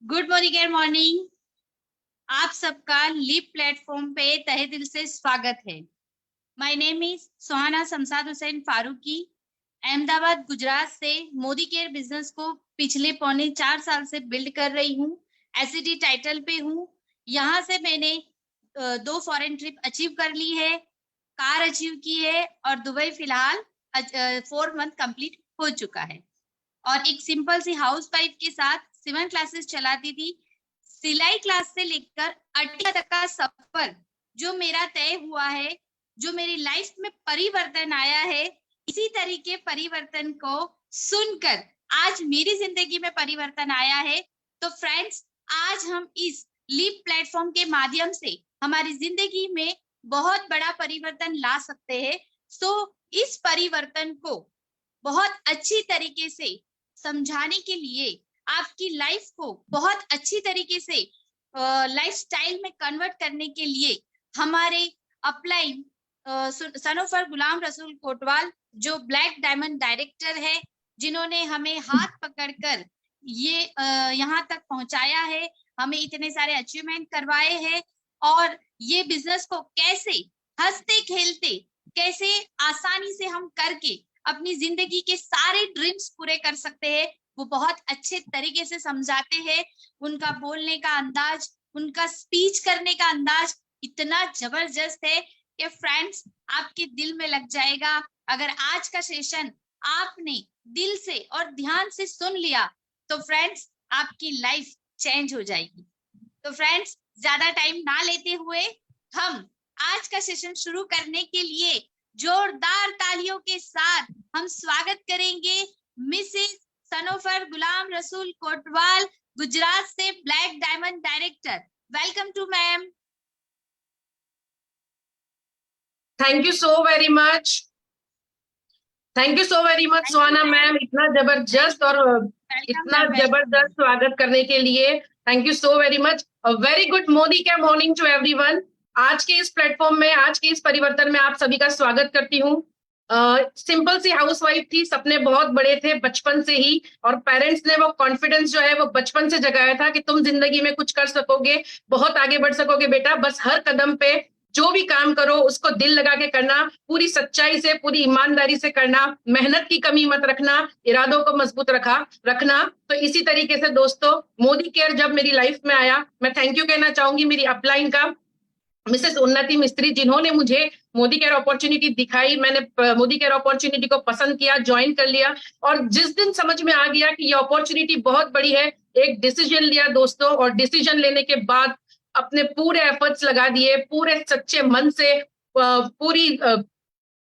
Good morning morning. आप सबका leap platform पे तहे दिल से स्वागत है। माय नेम इज सुहाना शमशाद हुसैन फारूकी। अहमदाबाद गुजरात से मोदी केयर बिजनेस को पिछले 4.25 साल से बिल्ड कर रही हूँ। एसईडी टाइटल पे हूँ। यहाँ से मैंने 2 फॉरेन ट्रिप अचीव कर ली है, कार अचीव की है और दुबई फिलहाल 4 मंथ कंप्लीट हो चुका है। और एक सिंपल सी हाउस वाइफ के साथ 7 क्लासेस चलाती थी। सिलाई क्लास से लेकर 8 तक का सफर जो मेरा तय हुआ है, जो मेरी लाइफ में परिवर्तन आया है, इसी तरीके परिवर्तन को सुनकर आज मेरी जिंदगी में परिवर्तन आया है। तो फ्रेंड्स, आज हम इस लीप प्लेटफॉर्म के माध्यम से हमारी जिंदगी में बहुत बड़ा परिवर्तन ला सकते हैं। सो इस परिवर्तन को बहुत अच्छी तरीके से समझाने के लिए, आपकी लाइफ को बहुत अच्छी तरीके से लाइफस्टाइल में कन्वर्ट करने के लिए हमारे अपलाइन सन ऑफ गुलाम रसूल कोटवाल, जो ब्लैक डायमंड डायरेक्टर है, जिन्होंने हमें हाथ पकड़कर ये यहाँ तक पहुंचाया है, हमें इतने सारे अचीवमेंट करवाए हैं और ये बिजनेस को कैसे हंसते खेलते, कैसे आसानी से हम करके अपनी जिंदगी के सारे ड्रीम्स पूरे कर सकते हैं, वो बहुत अच्छे तरीके से समझाते हैं। उनका बोलने का अंदाज, उनका स्पीच करने का अंदाज इतना जबरदस्त है कि फ्रेंड्स आपके दिल में लग जाएगा। अगर आज का सेशन आपने दिल से और ध्यान से सुन लिया तो फ्रेंड्स आपकी लाइफ चेंज हो जाएगी। तो फ्रेंड्स, ज्यादा टाइम ना लेते हुए हम आज का सेशन शुरू करने के लिए जोरदार तालियों के साथ हम स्वागत करेंगे मिसेस सनोफर गुलाम रसूल कोटवाल, गुजरात से black diamond director. Welcome to ma'am. Thank you so very much. Thank you so very much Suhana ma'am, इतना जबरदस्त और इतना जबरदस्त स्वागत करने के लिए thank you so very much. Very good Modi क्या मॉर्निंग टू एवरीवन। आज के इस प्लेटफॉर्म में, आज के इस परिवर्तन में आप सभी का स्वागत करती हूँ। सिंपल सी हाउसवाइफ थी, सपने बहुत बड़े थे बचपन से ही, और पेरेंट्स ने वो कॉन्फिडेंस जो है वो बचपन से जगाया था कि तुम जिंदगी में कुछ कर सकोगे, बहुत आगे बढ़ सकोगे बेटा, बस हर कदम पे जो भी काम करो उसको दिल लगा के करना, पूरी सच्चाई से, पूरी ईमानदारी से करना, मेहनत की कमी मत रखना, इरादों को मजबूत रखना। तो इसी तरीके से दोस्तों, मोदी केयर जब मेरी लाइफ में आया, मैं थैंक यू कहना चाहूंगी मेरी अपलाइन का, मिसेस उन्नति मिस्त्री, जिन्होंने मुझे मोदी केयर अपॉर्चुनिटी दिखाई। मैंने मोदी केयर अपॉर्चुनिटी को पसंद किया, ज्वाइन कर लिया, और जिस दिन समझ में आ गया कि ये अपॉर्चुनिटी बहुत बड़ी है, एक डिसीजन लिया दोस्तों, और डिसीजन लेने के बाद अपने पूरे एफर्ट्स लगा दिए, पूरे सच्चे मन से, पूरी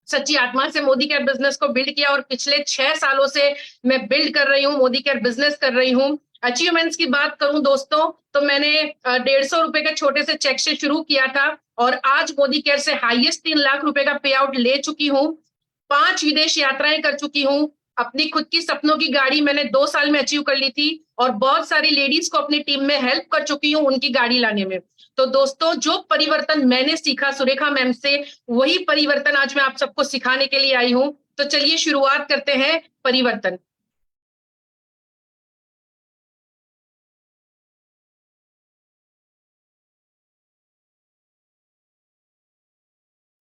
सच्ची आत्मा से मोदी केयर बिजनेस को बिल्ड किया। और पिछले 6 सालों से मैं बिल्ड कर रही हूँ, मोदी केयर बिजनेस कर रही हूँ। अचीवमेंट्स की बात करूं दोस्तों, तो मैंने 150 रुपए के छोटे से चेक से शुरू किया था, और आज मोदी केयर से हाईएस्ट 3 लाख रुपए का पे आउट ले चुकी हूँ। 5 विदेश यात्राएं कर चुकी हूँ। अपनी खुद की सपनों की गाड़ी मैंने 2 साल में अचीव कर ली थी, और बहुत सारी लेडीज को अपनी टीम में हेल्प कर चुकी हूँ उनकी गाड़ी लाने में। तो दोस्तों, जो परिवर्तन मैंने सीखा सुरेखा मैम से, वही परिवर्तन आज मैं आप सबको सिखाने के लिए आई हूँ। तो चलिए शुरुआत करते हैं परिवर्तन।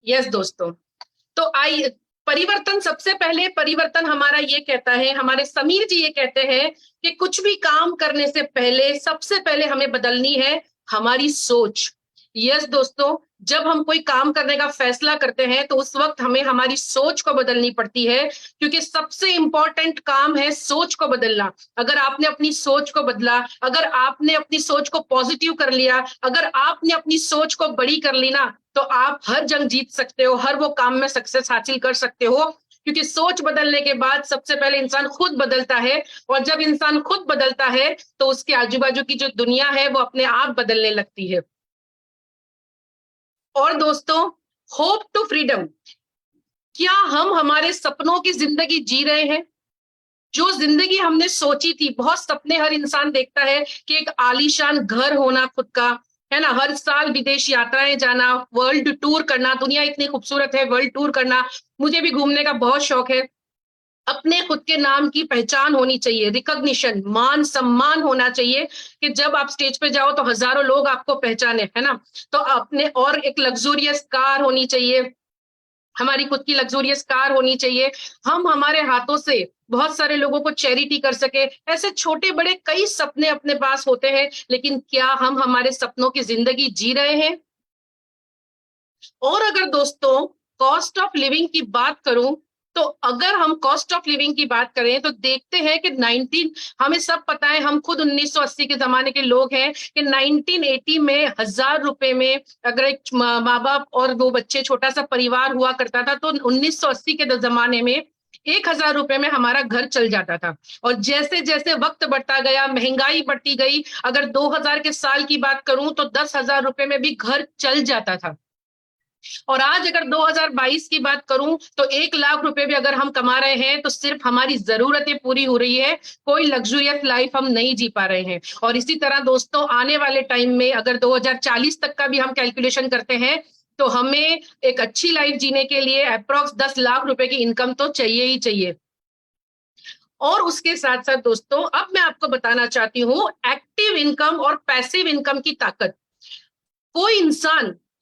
यस दोस्तों, तो आई परिवर्तन, सबसे पहले परिवर्तन हमारा ये कहता है, हमारे समीर जी ये कहते हैं कि कुछ भी काम करने से पहले सबसे पहले हमें बदलनी है हमारी सोच। यस दोस्तों, जब हम कोई काम करने का फैसला करते हैं तो उस वक्त हमें हमारी सोच को बदलनी पड़ती है, क्योंकि सबसे इंपॉर्टेंट काम है सोच को बदलना। अगर आपने अपनी सोच को बदला, अगर आपने अपनी सोच को पॉजिटिव कर लिया, अगर आपने अपनी सोच को बड़ी कर ली ना, तो आप हर जंग जीत सकते हो, हर वो काम में सक्सेस हासिल कर सकते हो। क्योंकि सोच बदलने के बाद सबसे पहले इंसान खुद बदलता है, और जब इंसान खुद बदलता है तो उसके आजू बाजू की जो दुनिया है वो अपने आप बदलने लगती है। और दोस्तों, होप टू फ्रीडम, क्या हम हमारे सपनों की जिंदगी जी रहे हैं? जो जिंदगी हमने सोची थी, बहुत सपने हर इंसान देखता है कि एक आलीशान घर होना खुद का, है ना, हर साल विदेश यात्राएं जाना, वर्ल्ड टूर करना, दुनिया इतनी खूबसूरत है, वर्ल्ड टूर करना, मुझे भी घूमने का बहुत शौक है। अपने खुद के नाम की पहचान होनी चाहिए, रिकॉग्निशन, मान सम्मान होना चाहिए कि जब आप स्टेज पे जाओ तो हजारों लोग आपको पहचाने, है ना। तो अपने और एक लग्जूरियस कार होनी चाहिए, हमारी खुद की लग्जूरियस कार होनी चाहिए, हम हमारे हाथों से बहुत सारे लोगों को चैरिटी कर सके। ऐसे छोटे बड़े कई सपने अपने पास होते हैं, लेकिन क्या हम हमारे सपनों की जिंदगी जी रहे हैं? और अगर दोस्तों कॉस्ट ऑफ लिविंग की बात करूं, तो अगर हम कॉस्ट ऑफ लिविंग की बात करें तो देखते हैं कि 19 हमें सब पता है, हम खुद 1980 के जमाने के लोग हैं कि 1980 में 1000 रुपए में अगर एक माँ बाप और दो बच्चे छोटा सा परिवार हुआ करता था, तो 1980 के जमाने में 1000 रुपए में हमारा घर चल जाता था। और जैसे जैसे वक्त बढ़ता गया, महंगाई बढ़ती गई, अगर 2000 के साल की बात करूं तो 10,000 रुपए में भी घर चल जाता था। और आज अगर 2022 की बात करूं तो 1 लाख रुपए भी अगर हम कमा रहे हैं तो सिर्फ हमारी जरूरतें पूरी हो रही है, कोई लग्जूरियस लाइफ हम नहीं जी पा रहे हैं। और इसी तरह दोस्तों आने वाले टाइम में अगर 2040 तक का भी हम कैलकुलेशन करते हैं तो हमें एक अच्छी लाइफ जीने के लिए अप्रोक्स 10 लाख रुपए की इनकम तो चाहिए ही चाहिए। और उसके साथ साथ दोस्तों अब मैं आपको बताना चाहती हूँ एक्टिव इनकम और पैसिव इनकम की ताकत।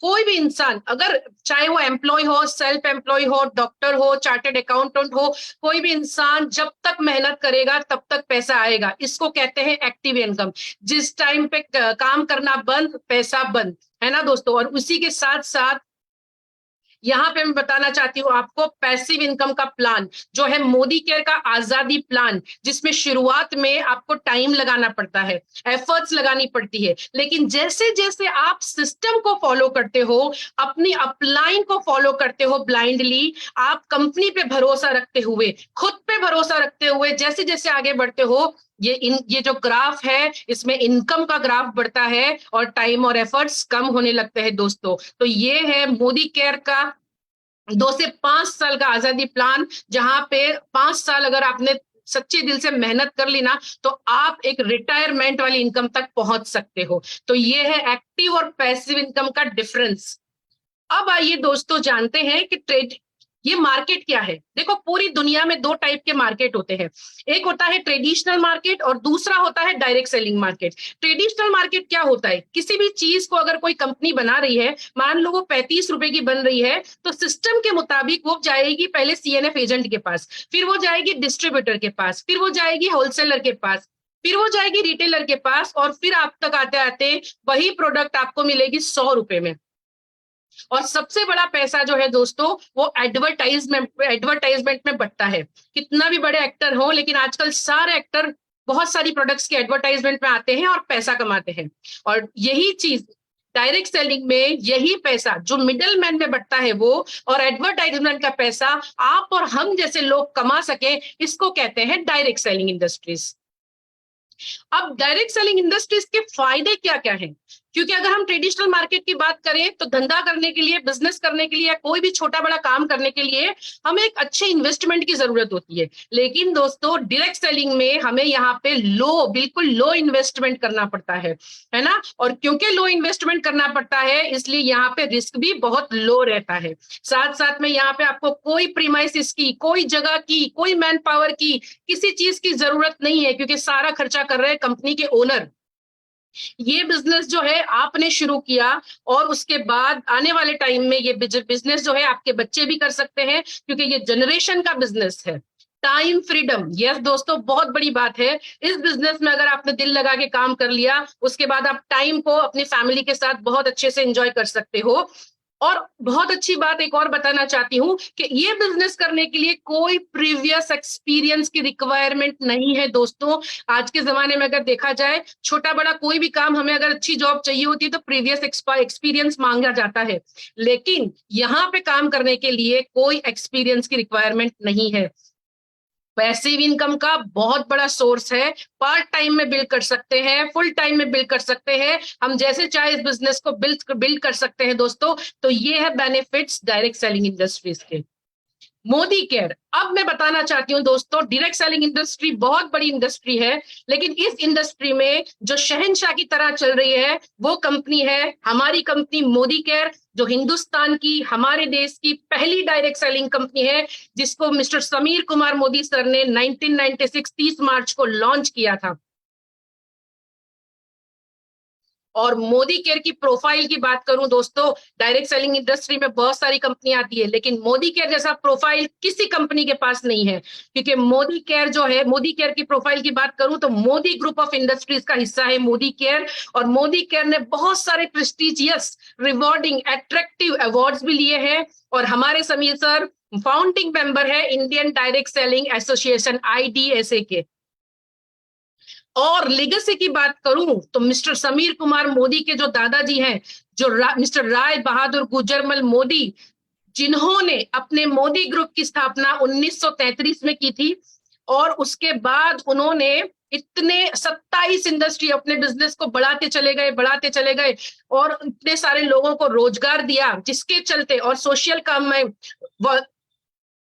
कोई भी इंसान अगर चाहे वो एम्प्लॉय हो, सेल्फ एम्प्लॉय हो, डॉक्टर हो, चार्टेड अकाउंटेंट हो, कोई भी इंसान जब तक मेहनत करेगा तब तक पैसा आएगा। इसको कहते हैं एक्टिव इनकम। जिस टाइम पे काम करना बंद, पैसा बंद, है ना दोस्तों। और उसी के साथ साथ यहाँ पे मैं बताना चाहती हूँ आपको पैसिव इनकम का प्लान जो है मोदी केयर का आजादी प्लान, जिसमें शुरुआत में आपको टाइम लगाना पड़ता है, एफर्ट्स लगानी पड़ती है, लेकिन जैसे जैसे आप सिस्टम को फॉलो करते हो, अपनी अपलाइन को फॉलो करते हो ब्लाइंडली, आप कंपनी पे भरोसा रखते हुए, खुद पे भरोसा रखते हुए जैसे जैसे आगे बढ़ते हो, ये जो ग्राफ है इसमें इनकम का ग्राफ बढ़ता है और टाइम और एफर्ट्स कम होने लगते हैं दोस्तों। तो ये है मोदी केयर का 2 से 5 साल का आजादी प्लान, जहां पे 5 साल अगर आपने सच्चे दिल से मेहनत कर ली ना तो आप एक रिटायरमेंट वाली इनकम तक पहुंच सकते हो। तो ये है एक्टिव और पैसिव इनकम का डिफरेंस। अब आइए दोस्तों जानते हैं कि ये मार्केट क्या है। देखो पूरी दुनिया में दो टाइप के मार्केट होते हैं, एक होता है ट्रेडिशनल मार्केट और दूसरा होता है direct selling market. Traditional market क्या होता है, किसी भी चीज को अगर कोई कंपनी बना रही है, मान लो वो 35 रुपए की बन रही है, तो सिस्टम के मुताबिक वो जाएगी पहले सीएनएफ एजेंट के पास, फिर वो जाएगी डिस्ट्रीब्यूटर के पास, फिर वो जाएगी होलसेलर के पास, फिर वो जाएगी रिटेलर के पास, और फिर आप तक आते आते वही प्रोडक्ट आपको मिलेगी 100 रुपए में। और सबसे बड़ा पैसा जो है दोस्तों वो एडवर्टाइजमेंट में बटता है। कितना भी बड़े एक्टर हो, लेकिन आजकल सारे एक्टर बहुत सारी प्रोडक्ट्स के एडवर्टाइजमेंट में आते हैं और पैसा कमाते हैं। और यही चीज डायरेक्ट सेलिंग में, यही पैसा जो मिडल मैन में बटता है वो, और एडवर्टाइजमेंट का पैसा आप और हम जैसे लोग कमा सके, इसको कहते हैं डायरेक्ट सेलिंग इंडस्ट्रीज। अब डायरेक्ट सेलिंग इंडस्ट्रीज के फायदे क्या क्या हैं? क्योंकि अगर हम ट्रेडिशनल मार्केट की बात करें तो धंधा करने के लिए, बिजनेस करने के लिए, या कोई भी छोटा बड़ा काम करने के लिए हमें एक अच्छे इन्वेस्टमेंट की जरूरत होती है। लेकिन दोस्तों डायरेक्ट सेलिंग में हमें यहाँ पे बिल्कुल लो इन्वेस्टमेंट करना पड़ता है ना। और क्योंकि लो इन्वेस्टमेंट करना पड़ता है इसलिए यहाँ पे रिस्क भी बहुत लो रहता है। साथ साथ में यहाँ पे आपको कोई प्रीमाइसिस की, कोई जगह की, कोई मैन पावर की, किसी चीज की जरूरत नहीं है, क्योंकि सारा खर्चा कर रहे हैं कंपनी के ओनर। ये बिजनेस जो है आपने शुरू किया और उसके बाद आने वाले टाइम में ये बिजनेस जो है आपके बच्चे भी कर सकते हैं, क्योंकि ये जनरेशन का बिजनेस है। टाइम फ्रीडम, यस दोस्तों बहुत बड़ी बात है। इस बिजनेस में अगर आपने दिल लगा के काम कर लिया, उसके बाद आप टाइम को अपनी फैमिली के साथ बहुत अच्छे से एंजॉय कर सकते हो। और बहुत अच्छी बात एक और बताना चाहती हूँ कि ये बिजनेस करने के लिए कोई प्रीवियस एक्सपीरियंस की रिक्वायरमेंट नहीं है दोस्तों। आज के जमाने में अगर देखा जाए, छोटा बड़ा कोई भी काम, हमें अगर अच्छी जॉब चाहिए होती है तो प्रीवियस एक्सपीरियंस मांगा जाता है, लेकिन यहाँ पे काम करने के लिए कोई एक्सपीरियंस की रिक्वायरमेंट नहीं है। पैसिव इनकम का बहुत बड़ा सोर्स है, पार्ट टाइम में बिल्ड कर सकते हैं, फुल टाइम में बिल्ड कर सकते हैं, हम जैसे चाहे इस बिजनेस को बिल्ड कर सकते हैं दोस्तों। तो ये है बेनिफिट्स डायरेक्ट सेलिंग इंडस्ट्रीज के। मोदी केयर। अब मैं बताना चाहती हूँ दोस्तों, डायरेक्ट सेलिंग इंडस्ट्री बहुत बड़ी इंडस्ट्री है, लेकिन इस इंडस्ट्री में जो शहंशाह की तरह चल रही है वो कंपनी है हमारी कंपनी मोदी केयर, जो हिंदुस्तान की, हमारे देश की पहली डायरेक्ट सेलिंग कंपनी है, जिसको मिस्टर समीर कुमार मोदी सर ने 1996 30 मार्च को लॉन्च किया था। और मोदी केयर की प्रोफाइल की बात करूं दोस्तों, डायरेक्ट सेलिंग इंडस्ट्री में बहुत सारी कंपनी आती है, लेकिन मोदी केयर जैसा प्रोफाइल किसी कंपनी के पास नहीं है। क्योंकि मोदी केयर जो है, मोदी केयर की प्रोफाइल की बात करूं तो मोदी ग्रुप ऑफ इंडस्ट्रीज का हिस्सा है मोदी केयर, और मोदी केयर ने बहुत सारे प्रेस्टिजियस, रिवॉर्डिंग, एट्रैक्टिव अवार्ड्स भी लिए हैं। और हमारे समीर सर फाउंडिंग मेंबर है Indian direct selling association IDSA के। और लेगेसी की बात करूं तो मिस्टर समीर कुमार मोदी के जो दादाजी हैं, जो मिस्टर राय बहादुर गुजरमल मोदी, जिन्होंने अपने मोदी ग्रुप की स्थापना 1933 में की थी, और उसके बाद उन्होंने इतने 27 इंडस्ट्री अपने बिजनेस को बढ़ाते चले गए और इतने सारे लोगों को रोजगार दिया, जिसके चलते, और सोशल काम में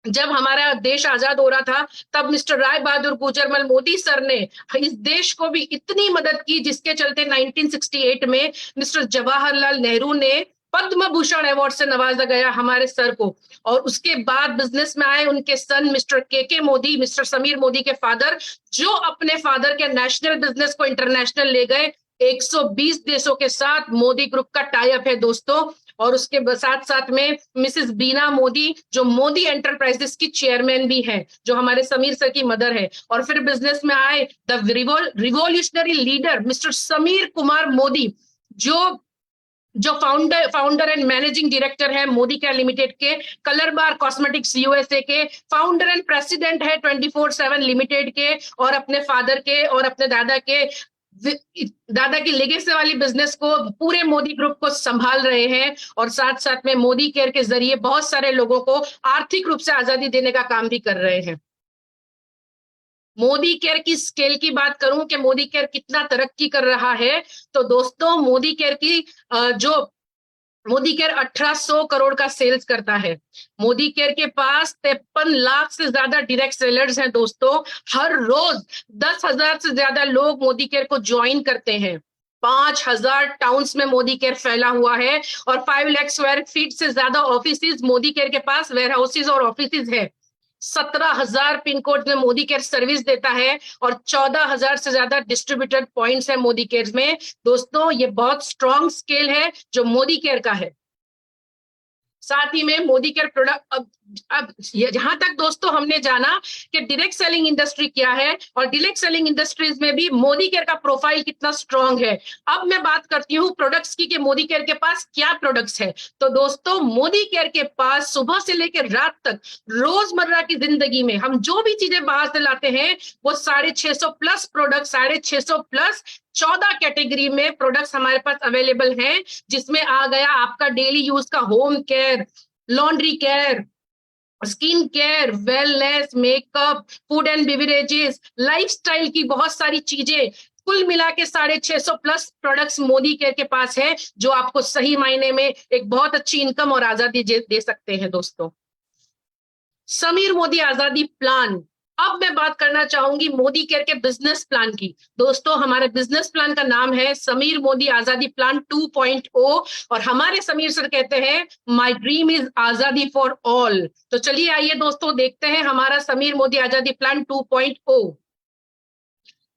जब हमारा देश आजाद हो रहा था तब मिस्टर राय बहादुर गुजरमल मोदी सर ने इस देश को भी इतनी मदद की, जिसके चलते 1968 में मिस्टर जवाहरलाल नेहरू ने पद्म भूषण अवार्ड से नवाजा गया हमारे सर को। और उसके बाद बिजनेस में आए उनके सन मिस्टर के मोदी, मिस्टर समीर मोदी के फादर, जो अपने फादर के नेशनल बिजनेस को इंटरनेशनल ले गए। 120 देशों के साथ मोदी ग्रुप का टाई अप है दोस्तों। और उसके साथ साथ में मिसेस बीना मोदी, जो मोदी एंटरप्राइजेस की चेयरमैन भी हैं, जो हमारे समीर सर की मदर है। और फिर बिजनेस में आए the revolutionary leader mister Sameer Kumar Modi, जो फाउंडर एंड मैनेजिंग डायरेक्टर है मोदी केयर लिमिटेड के, कलर बार कॉस्मेटिक्स USA के फाउंडर एंड प्रेसिडेंट है 24/7 लिमिटेड के, और अपने फादर के और अपने दादा की लेगेसी वाली बिजनेस को, पूरे मोदी ग्रुप को संभाल रहे हैं। और साथ साथ में मोदी केयर के जरिए बहुत सारे लोगों को आर्थिक रूप से आजादी देने का काम भी कर रहे हैं। मोदी केयर की स्केल की बात करूं कि मोदी केयर कितना तरक्की कर रहा है, तो दोस्तों मोदी केयर 1800 करोड़ का सेल्स करता है। मोदी केयर के पास 53 लाख से ज्यादा डायरेक्ट सेलर्स हैं दोस्तों। हर रोज 10,000 से ज्यादा लोग मोदी केयर को ज्वाइन करते हैं। 5,000 टाउन्स में मोदी केयर फैला हुआ है, और 5 लाख स्क्वायर फीट से ज्यादा ऑफिस मोदी केयर के पास वेयर हाउसेज और ऑफिस है। 17,000 पिन कोड में मोदी केयर सर्विस देता है, और 14,000 से ज्यादा डिस्ट्रीब्यूटर पॉइंट्स है मोदी केयर में। दोस्तों ये बहुत स्ट्रॉन्ग स्केल है जो मोदी केयर का है। साथ ही में मोदी केयर प्रोडक्ट, अब जहां तक दोस्तों हमने जाना कि डायरेक्ट सेलिंग इंडस्ट्री क्या है, और डायरेक्ट सेलिंग इंडस्ट्रीज में भी मोदी केयर का प्रोफाइल कितना स्ट्रॉन्ग है। अब मैं बात करती हूँ प्रोडक्ट्स की कि मोदी केयर के पास क्या प्रोडक्ट्स है। तो दोस्तों मोदी केयर के पास सुबह से लेकर रात तक रोजमर्रा की जिंदगी में हम जो भी चीजें बाहर से लाते हैं, वो 650 प्लस प्रोडक्ट, 650 प्लस 14 कैटेगरी में प्रोडक्ट्स हमारे पास अवेलेबल हैं, जिसमें आ गया आपका डेली यूज का home care, laundry care, skin care, wellness, makeup, food and beverages, lifestyle की बहुत सारी चीजें, कुल मिला के 650 प्लस प्रोडक्ट्स मोदी केयर के पास है, जो आपको सही मायने में एक बहुत अच्छी इनकम और आजादी दे सकते हैं दोस्तों। समीर मोदी आजादी प्लान। अब मैं बात करना चाहूंगी मोदी केयर के बिजनेस प्लान की। दोस्तों हमारे बिजनेस प्लान का नाम है समीर मोदी आजादी प्लान 2.0, और हमारे समीर सर कहते हैं माय ड्रीम इज आजादी फॉर ऑल। तो चलिए आइए दोस्तों देखते हैं हमारा समीर मोदी आजादी प्लान 2.0।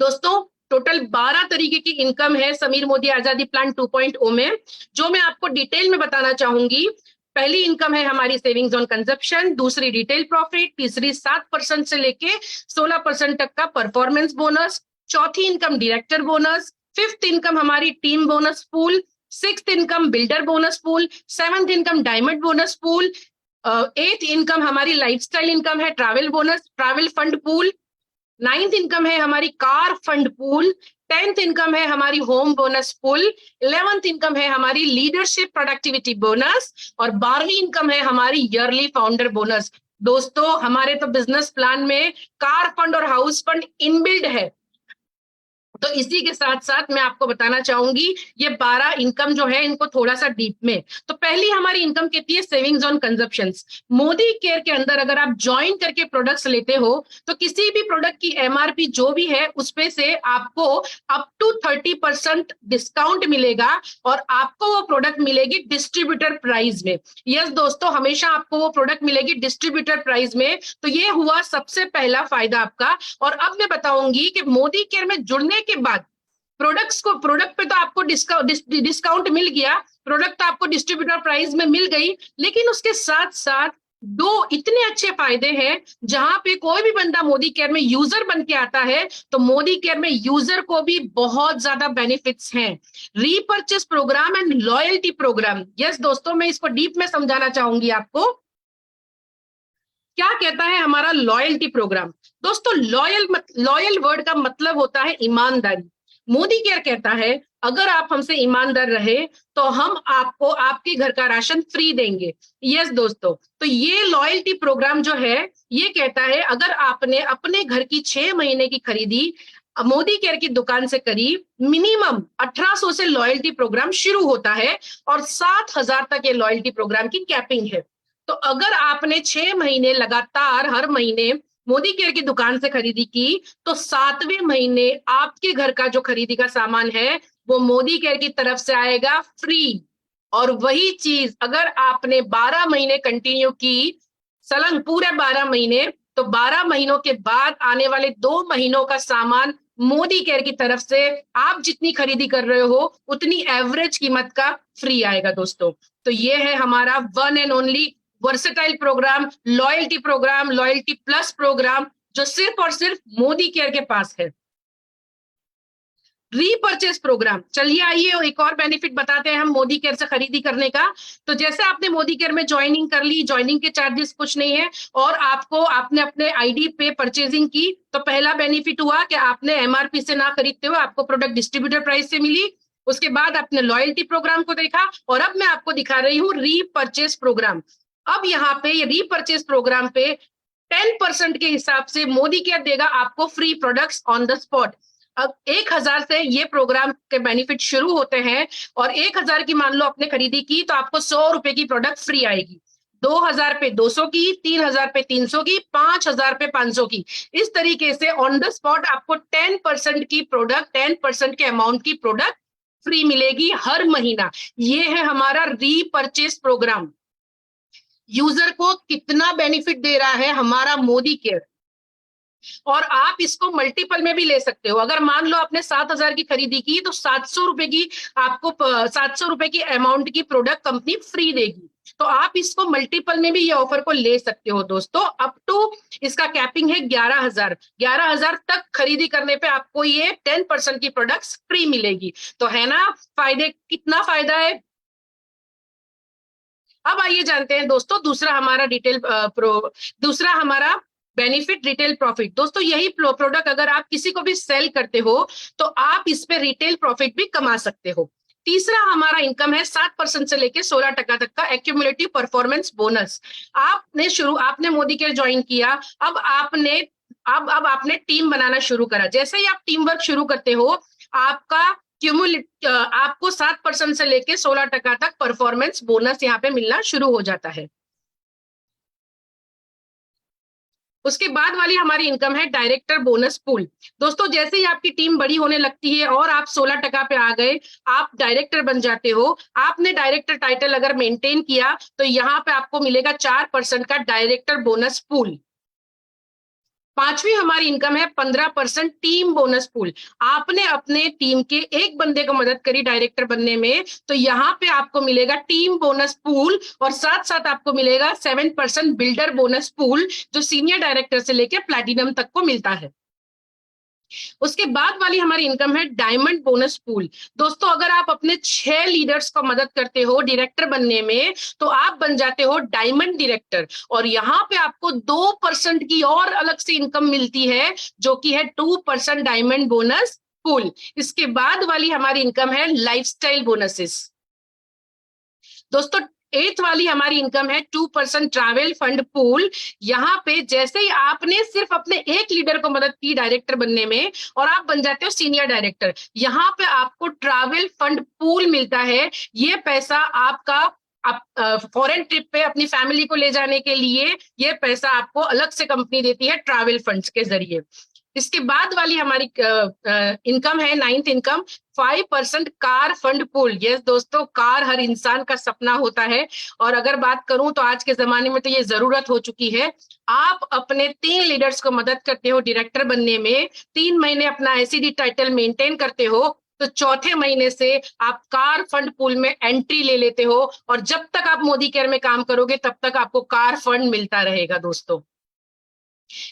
दोस्तों टोटल 12 तरीके की इनकम है समीर मोदी आजादी प्लान 2.0 में, जो मैं आपको डिटेल में बताना चाहूंगी। पहली इनकम है हमारी सेविंग्स ऑन कंजप्शन, दूसरी रिटेल प्रॉफिट, तीसरी 7% से लेके 16% तक का परफॉर्मेंस बोनस, चौथी income director bonus, fifth income हमारी team bonus pool, sixth income builder bonus pool, seventh income diamond bonus pool, eighth income हमारी लाइफस्टाइल इनकम है travel bonus, travel fund pool, ninth income है हमारी car fund pool, 10th income है हमारी home bonus pool, 11th income है हमारी leadership productivity bonus, और 12वीं इनकम है हमारी ईयरली फाउंडर बोनस। दोस्तों हमारे तो बिजनेस प्लान में कार फंड और हाउस फंड इनबिल्ड है। तो इसी के साथ साथ मैं आपको बताना चाहूंगी ये 12 इनकम जो है इनको थोड़ा सा डीप में। तो पहली हमारी इनकम कहती है savings on consumptions. Modi care के अंदर अगर आप ज्वाइन करके प्रोडक्ट्स लेते हो तो किसी भी प्रोडक्ट की एमआरपी जो भी है उसपे से आपको अप टू 30% डिस्काउंट मिलेगा और आपको वो प्रोडक्ट मिलेगी डिस्ट्रीब्यूटर प्राइस में। यस दोस्तों, हमेशा आपको वो प्रोडक्ट मिलेगी डिस्ट्रीब्यूटर प्राइस में। तो ये हुआ सबसे पहला फायदा आपका। और अब मैं बताऊंगी कि मोदी केयर में जुड़ने के बाद प्रोडक्ट पे तो आपको डिस्काउंट मिल गया, प्रोडक्ट तो आपको डिस्ट्रीब्यूटर प्राइस में मिल गई, लेकिन उसके साथ साथ दो इतने अच्छे फायदे हैं। जहां पे कोई भी बंदा मोदी केयर में यूजर बन के आता है तो मोदी केयर में यूजर को भी बहुत ज्यादा बेनिफिट्स हैं। Repurchase program and loyalty program. Yes दोस्तों, मैं इसको डीप में समझाना चाहूंगी आपको। क्या कहता है हमारा लॉयल्टी प्रोग्राम? दोस्तों, लॉयल वर्ड का मतलब होता है ईमानदारी। मोदी केयर कहता है अगर आप हमसे ईमानदार रहे तो हम आपको आपके घर का राशन फ्री देंगे। यस दोस्तों, तो ये लॉयल्टी प्रोग्राम जो है ये कहता है अगर आपने अपने घर की 6 महीने की खरीदी मोदी केयर की दुकान से करी, मिनिमम 1800 से लॉयल्टी प्रोग्राम शुरू होता है और 7000 तक ये लॉयल्टी प्रोग्राम की कैपिंग है। तो अगर आपने 6 महीने लगातार हर महीने मोदी केयर की दुकान से खरीदी की तो 7वें महीने आपके घर का जो खरीदी का सामान है वो मोदी केयर की तरफ से आएगा फ्री। और वही चीज अगर आपने 12 महीने कंटिन्यू की, सलंग पूरे 12 महीने, तो 12 महीनों के बाद आने वाले 2 महीनों का सामान मोदी केयर की तरफ से आप जितनी खरीदी कर रहे हो उतनी एवरेज कीमत का फ्री आएगा दोस्तों। तो ये है हमारा one and only versatile program, loyalty plus program, जो सिर्फ और सिर्फ मोदी केयर के पास है। रीपर्चेस प्रोग्राम, चलिए आइए एक और बेनिफिट बताते हैं हम मोदी केयर से खरीदी करने का। तो जैसे आपने मोदी केयर में ज्वाइनिंग कर ली, ज्वाइनिंग के चार्जेस कुछ नहीं है और आपने अपने आईडी पे परचेजिंग की, तो पहला बेनिफिट हुआ कि आपने एमआरपी से ना खरीदते हुए आपको प्रोडक्ट डिस्ट्रीब्यूटर प्राइस से मिली। उसके बाद आपने लॉयल्टी प्रोग्राम को देखा और अब मैं आपको दिखा रही हूँ रीपर्चेस प्रोग्राम। अब यहाँ पे ये रीपर्चेस प्रोग्राम पे 10% के हिसाब से मोदी केयर देगा आपको free products on the spot. अब 1000 से ये प्रोग्राम के बेनिफिट शुरू होते हैं और 1000 की मान लो आपने खरीदी की तो आपको 100 रुपए की प्रोडक्ट फ्री आएगी, 2000 पे 200 की, 3000 पे 300 की, 5000 पे 500 की। इस तरीके से ऑन द स्पॉट आपको 10% की प्रोडक्ट, 10% के अमाउंट की प्रोडक्ट फ्री मिलेगी हर महीना। ये है हमारा रीपर्चेस प्रोग्राम। यूजर को कितना बेनिफिट दे रहा है हमारा मोदी केयर, और आप इसको मल्टीपल में भी ले सकते हो। अगर मान लो आपने 7000 की खरीदी की तो 700 रुपए की आपको 700 रुपए की अमाउंट की प्रोडक्ट कंपनी फ्री देगी। तो आप इसको मल्टीपल में भी ये ऑफर को ले सकते हो दोस्तों। अप टू इसका कैपिंग है 11,000 तक खरीदी करने पे आपको ये 10% की प्रोडक्ट्स फ्री मिलेगी। तो है ना फायदे, कितना फायदा है। अब आइए जानते हैं दोस्तों दूसरा हमारा बेनिफिट रिटेल प्रॉफिट। दोस्तों यही प्रोडक्ट अगर आप किसी को भी सेल करते हो तो आप इस पे रिटेल प्रॉफिट भी कमा सकते हो। तीसरा हमारा इनकम है 7% से लेके 16% तक का एक्यूमुलेटिव परफॉर्मेंस बोनस। आपने मोदी केयर ज्वाइन किया, अब आपने टीम बनाना शुरू करा। जैसे ही आप टीम वर्क शुरू करते हो आपको 7% से लेके 16% तक परफॉर्मेंस बोनस यहाँ पे मिलना शुरू हो जाता है। उसके बाद वाली हमारी इनकम है डायरेक्टर बोनस पूल। दोस्तों जैसे ही आपकी टीम बड़ी होने लगती है और आप 16% पे आ गए, आप डायरेक्टर बन जाते हो। आपने डायरेक्टर टाइटल अगर मेंटेन किया तो यहाँ पे आपको मिलेगा 4% का डायरेक्टर बोनस पूल। पांचवी हमारी इनकम है 15% टीम बोनस पूल। आपने अपने टीम के एक बंदे को मदद करी डायरेक्टर बनने में तो यहाँ पे आपको मिलेगा टीम बोनस पूल और साथ साथ आपको मिलेगा 7% बिल्डर बोनस पूल, जो सीनियर डायरेक्टर से लेकर प्लैटिनम तक को मिलता है। उसके बाद वाली हमारी इनकम है डायमंड बोनस पूल। दोस्तों अगर आप अपने 6 लीडर्स को मदद करते हो डायरेक्टर बनने में तो आप बन जाते हो डायमंड डायरेक्टर और यहाँ पे आपको 2% की और अलग से इनकम मिलती है जो कि है 2% डायमंड बोनस पूल। इसके बाद वाली हमारी इनकम है लाइफस्टाइल बोनसेस। दोस्तों 8th वाली हमारी इनकम है 2% ट्रैवल फंड पूल। यहाँ पे जैसे ही आपने सिर्फ अपने एक लीडर को मदद की डायरेक्टर बनने में और आप बन जाते हो सीनियर डायरेक्टर, यहाँ पे आपको ट्रैवल फंड पूल मिलता है। ये पैसा आपका आप फॉरेन ट्रिप पे अपनी फैमिली को ले जाने के लिए ये पैसा आपको अलग से कंपनी देती है ट्रैवल फंड्स के जरिए। इसके बाद वाली हमारी इनकम है 9th income 5% car fund pool. Yes दोस्तों, कार हर इंसान का सपना होता है और अगर बात करूं तो आज के जमाने में तो ये जरूरत हो चुकी है। आप अपने 3 लीडर्स को मदद करते हो डायरेक्टर बनने में, 3 महीने अपना एसीडी टाइटल मेंटेन करते हो, तो चौथे महीने से आप कार फंड पूल में एंट्री ले लेते हो और जब तक आप मोदी केयर में काम करोगे तब तक आपको कार फंड मिलता रहेगा दोस्तों।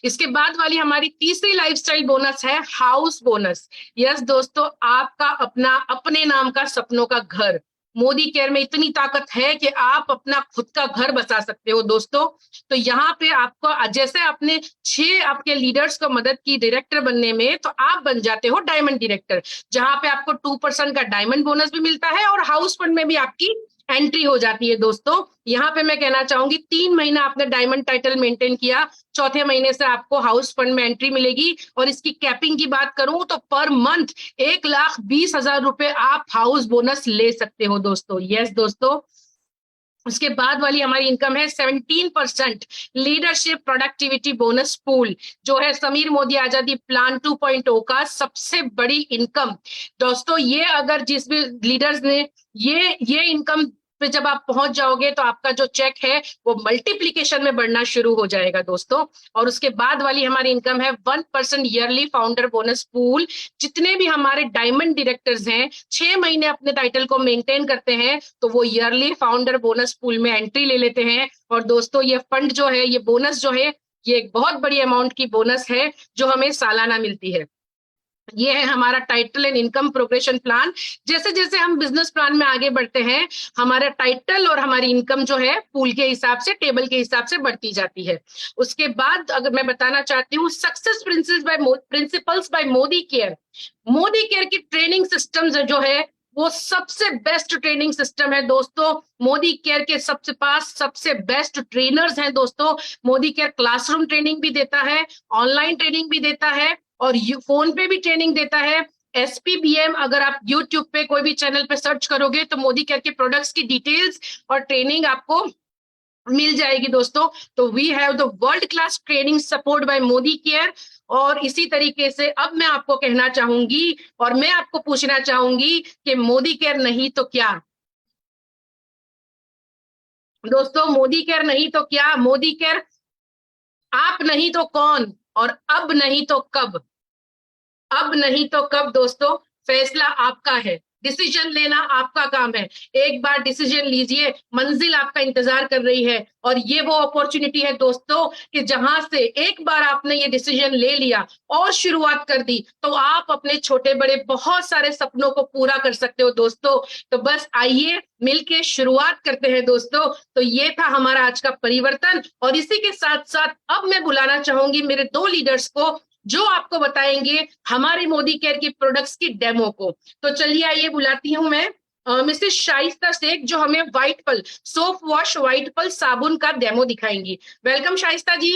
इसके बाद वाली हमारी तीसरी लाइफस्टाइल बोनस है हाउस बोनस। यस दोस्तों, आपका अपना अपने नाम का सपनों का घर। मोदी केयर में इतनी ताकत है कि आप अपना खुद का घर बसा सकते हो दोस्तों। तो यहाँ पे आपको जैसे आपने 6 आपके लीडर्स को मदद की डायरेक्टर बनने में, तो आप बन जाते हो डायमंड डायरेक्टर, जहां पे आपको 2% का डायमंड बोनस भी मिलता है और हाउस फंड में भी आपकी एंट्री हो जाती है दोस्तों। यहाँ पे मैं कहना चाहूंगी 3 महीना आपने डायमंड टाइटल मेंटेन किया, चौथे महीने से आपको हाउस फंड में एंट्री मिलेगी। और इसकी कैपिंग की बात करूं तो पर मंथ 1,20,000 रुपए आप हाउस बोनस ले सकते हो दोस्तों। यस दोस्तों, उसके बाद वाली हमारी इनकम है 17% लीडरशिप प्रोडक्टिविटी बोनस पूल, जो है समीर मोदी आजादी प्लान 2.0 का सबसे बड़ी इनकम दोस्तों। ये अगर जिस भी लीडर्स ने ये इनकम पे जब आप पहुंच जाओगे तो आपका जो चेक है वो मल्टीप्लीकेशन में बढ़ना शुरू हो जाएगा दोस्तों। और उसके बाद वाली हमारी इनकम है 1% ईयरली फाउंडर बोनस पूल। जितने भी हमारे डायमंड डायरेक्टर्स हैं 6 महीने अपने टाइटल को मेंटेन करते हैं तो वो ईयरली फाउंडर बोनस पूल में एंट्री ले लेते हैं। और दोस्तों ये फंड जो है, ये बोनस जो है, ये एक बहुत बड़ी अमाउंट की बोनस है जो हमें सालाना मिलती है। ये है हमारा title and income progression plan. जैसे जैसे हम बिजनेस प्लान में आगे बढ़ते हैं, हमारा टाइटल और हमारी इनकम जो है पूल के हिसाब से, टेबल के हिसाब से बढ़ती जाती है। उसके बाद अगर मैं बताना चाहती हूँ success principles by Modicare. Modicare की ट्रेनिंग सिस्टम जो है वो सबसे बेस्ट ट्रेनिंग सिस्टम है दोस्तों। मोदी केयर के सबसे बेस्ट ट्रेनर्स हैं दोस्तों। मोदी केयर क्लासरूम ट्रेनिंग भी देता है, ऑनलाइन ट्रेनिंग भी देता है और फोन पे भी ट्रेनिंग देता है। SPBM अगर आप यूट्यूब पे कोई भी चैनल पे सर्च करोगे तो मोदी केयर के प्रोडक्ट्स की डिटेल्स और ट्रेनिंग आपको मिल जाएगी दोस्तों। तो we have the world class training support by Modicare. और इसी तरीके से अब मैं आपको कहना चाहूंगी और मैं आपको पूछना चाहूंगी कि मोदी केयर नहीं तो क्या दोस्तों, मोदी केयर नहीं तो क्या, मोदी केयर आप नहीं तो कौन और अब नहीं तो कब। अब नहीं तो कब दोस्तों, फैसला आपका है, डिसीजन लेना आपका काम है। एक बार डिसीजन लीजिए, मंजिल आपका इंतजार कर रही है। और ये वो अपॉर्चुनिटी है दोस्तों कि जहां से एक बार आपने ये डिसीजन ले लिया और शुरुआत कर दी तो आप अपने छोटे बड़े बहुत सारे सपनों को पूरा कर सकते हो दोस्तों। तो बस आइए मिलके शुरुआत करते हैं दोस्तों। तो ये था हमारा आज का परिवर्तन। और इसी के साथ साथ अब मैं बुलाना चाहूंगी मेरे 2 लीडर्स को जो आपको बताएंगे हमारे मोदी केयर की प्रोडक्ट्स की डेमो को। तो चलिए आइए बुलाती हूं मैं मिसेस शाइस्ता शेख, जो हमें व्हाइट पल सोप वॉश व्हाइट पल साबुन का डेमो दिखाएंगी। Welcome Shaista ji.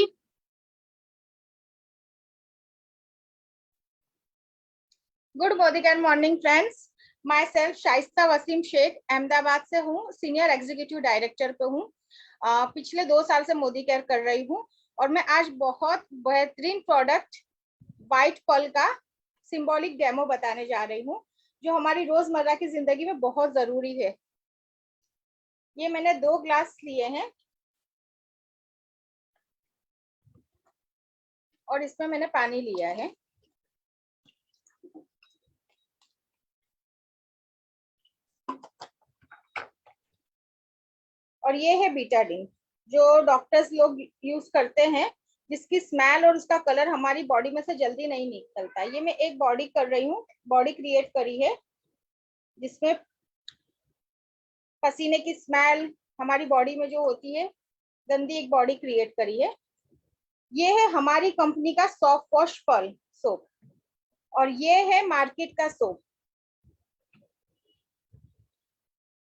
Good morning friends, my self Shaista Wasim Shaikh Ahmedabad से हूँ, सीनियर एग्जीक्यूटिव डायरेक्टर पे हूँ। पिछले 2 साल से मोदी केयर कर रही हूँ और मैं आज बहुत बेहतरीन प्रोडक्ट व्हाइट पल का सिंबॉलिक डेमो बताने जा रही हूँ जो हमारी रोजमर्रा की जिंदगी में बहुत जरूरी है। ये मैंने 2 ग्लास लिए हैं और इसमें मैंने पानी लिया है। और ये है बीटाडीन जो डॉक्टर्स लोग यूज करते हैं, जिसकी स्मेल और उसका कलर हमारी बॉडी में से जल्दी नहीं निकलता। ये मैं एक बॉडी कर रही हूँ, बॉडी क्रिएट करी है जिसमें पसीने की स्मेल हमारी बॉडी में जो होती है गंदी, एक बॉडी क्रिएट करी है। ये है हमारी कंपनी का सॉफ्ट वॉश पल सोप और ये है मार्केट का सोप।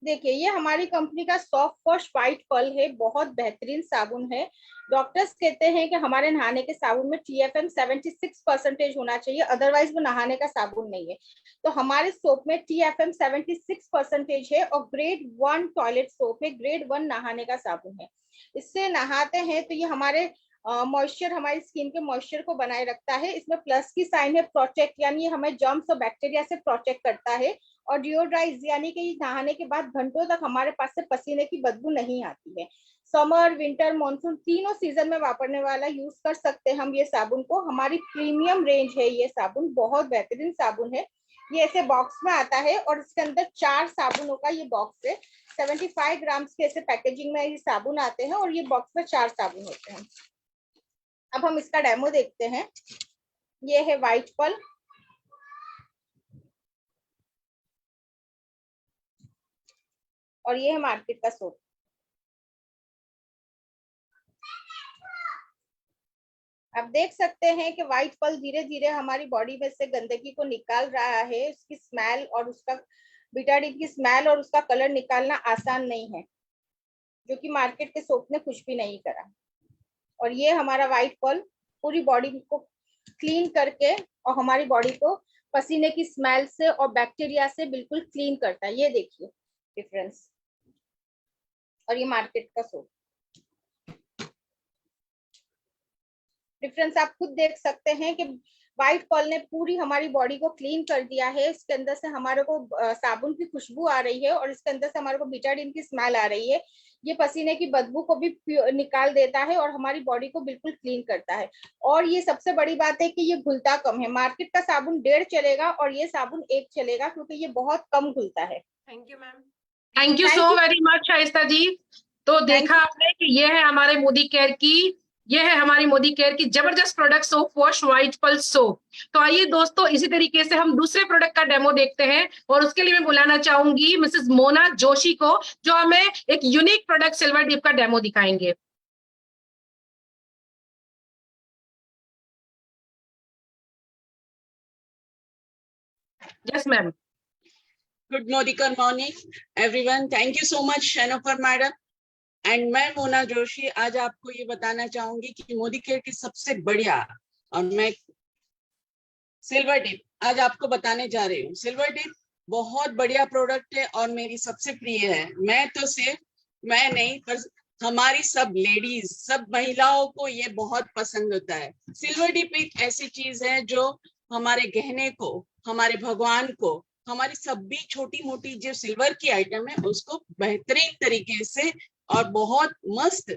देखिए, ये हमारी कंपनी का सॉफ्ट वॉश व्हाइट पर्ल है, बहुत बेहतरीन साबुन है। डॉक्टर्स कहते हैं कि हमारे नहाने के साबुन में TFM 76% होना चाहिए, अदरवाइज वो नहाने का साबुन नहीं है। तो हमारे सोप में TFM 76% है और ग्रेड 1 टॉयलेट सोप है, ग्रेड 1 नहाने का साबुन है। इससे नहाते हैं तो ये हमारे मॉइस्चर, हमारी स्किन के मॉइस्चर को बनाए रखता है। इसमें प्लस की साइन है, प्रोटेक्ट, यानी हमें जर्म्स और बैक्टीरिया से प्रोटेक्ट करता है। और डिओड्राइज यानी कि नहाने के बाद घंटों तक हमारे पास से पसीने की बदबू नहीं आती है। समर, विंटर, मॉनसून तीनों सीजन में वापरने वाला, यूज कर सकते हैं हम ये साबुन को। हमारी प्रीमियम रेंज है ये साबुन, बहुत बेहतरीन साबुन है। ये ऐसे बॉक्स में आता है और इसके अंदर 4 साबुनों का ये बॉक्स है। 75 ग्राम के ऐसे पैकेजिंग में ये साबुन आते हैं और ये बॉक्स में 4 साबुन होते हैं। अब हम इसका डेमो देखते हैं। ये है व्हाइट पर्ल, और ये है मार्केट का सोप। आप देख सकते हैं कि व्हाइट पर्ल धीरे धीरे हमारी बॉडी में से गंदगी को निकाल रहा है। उसकी स्मेल और उसका बीटाडीन की स्मेल और उसका कलर निकालना आसान नहीं है, जो कि मार्केट के सोप ने कुछ भी नहीं करा। और ये हमारा व्हाइट पर्ल पूरी बॉडी को क्लीन करके और हमारी बॉडी को पसीने की स्मेल से और बैक्टीरिया से बिल्कुल क्लीन करता है। ये देखिए डिफरेंस। और ये मार्केट का सोप, डिफरेंस आप खुद देख सकते हैं कि व्हाइट पर्ल ने पूरी हमारी बॉडी को क्लीन कर दिया है। इसके अंदर से हमारे को साबुन की खुशबू आ रही है और इसके अंदर से हमारे को बीटाडीन की स्मेल आ रही है। ये पसीने की बदबू को भी निकाल देता है और हमारी बॉडी को बिल्कुल क्लीन करता है। और ये सबसे बड़ी बात है कि ये घुलता कम है। मार्केट का साबुन 1.5 चलेगा और ये साबुन 1 चलेगा, क्योंकि ये बहुत कम घुलता है। Thank you ma'am. Thank you so very much Shaista ji. तो देखा आपने कि ये है हमारे मोदी केयर की, ये है हमारी मोदी केयर की जबरदस्त product soap wash white pearl soap. तो आइए दोस्तों, इसी तरीके से हम दूसरे प्रोडक्ट का डेमो देखते हैं और उसके लिए मैं बुलाना चाहूंगी मिसेस मोना जोशी को, जो हमें एक यूनिक प्रोडक्ट सिल्वर डिप का डेमो दिखाएंगे। Yes ma'am. Good morning, everyone. Thank you so much, Shenofer madam. And मैं मोना जोशी आज आपको ये बताना चाहूंगी कि मोदी केयर की सबसे बढ़िया, और मैं सिल्वर डिप आज आपको बताने जा रही हूँ। सिल्वर डिप बहुत बढ़िया प्रोडक्ट है और मेरी सबसे प्रिय है। मैं तो सिर्फ मैं नहीं, पर हमारी सब लेडीज, सब महिलाओं को ये बहुत पसंद होता है। सिल्वर डिप एक ऐसी चीज है जो हमारे गहने को, हमारे भगवान को, हमारी सभी छोटी मोटी जो सिल्वर की आइटम है उसको बेहतरीन तरीके से और बहुत मस्त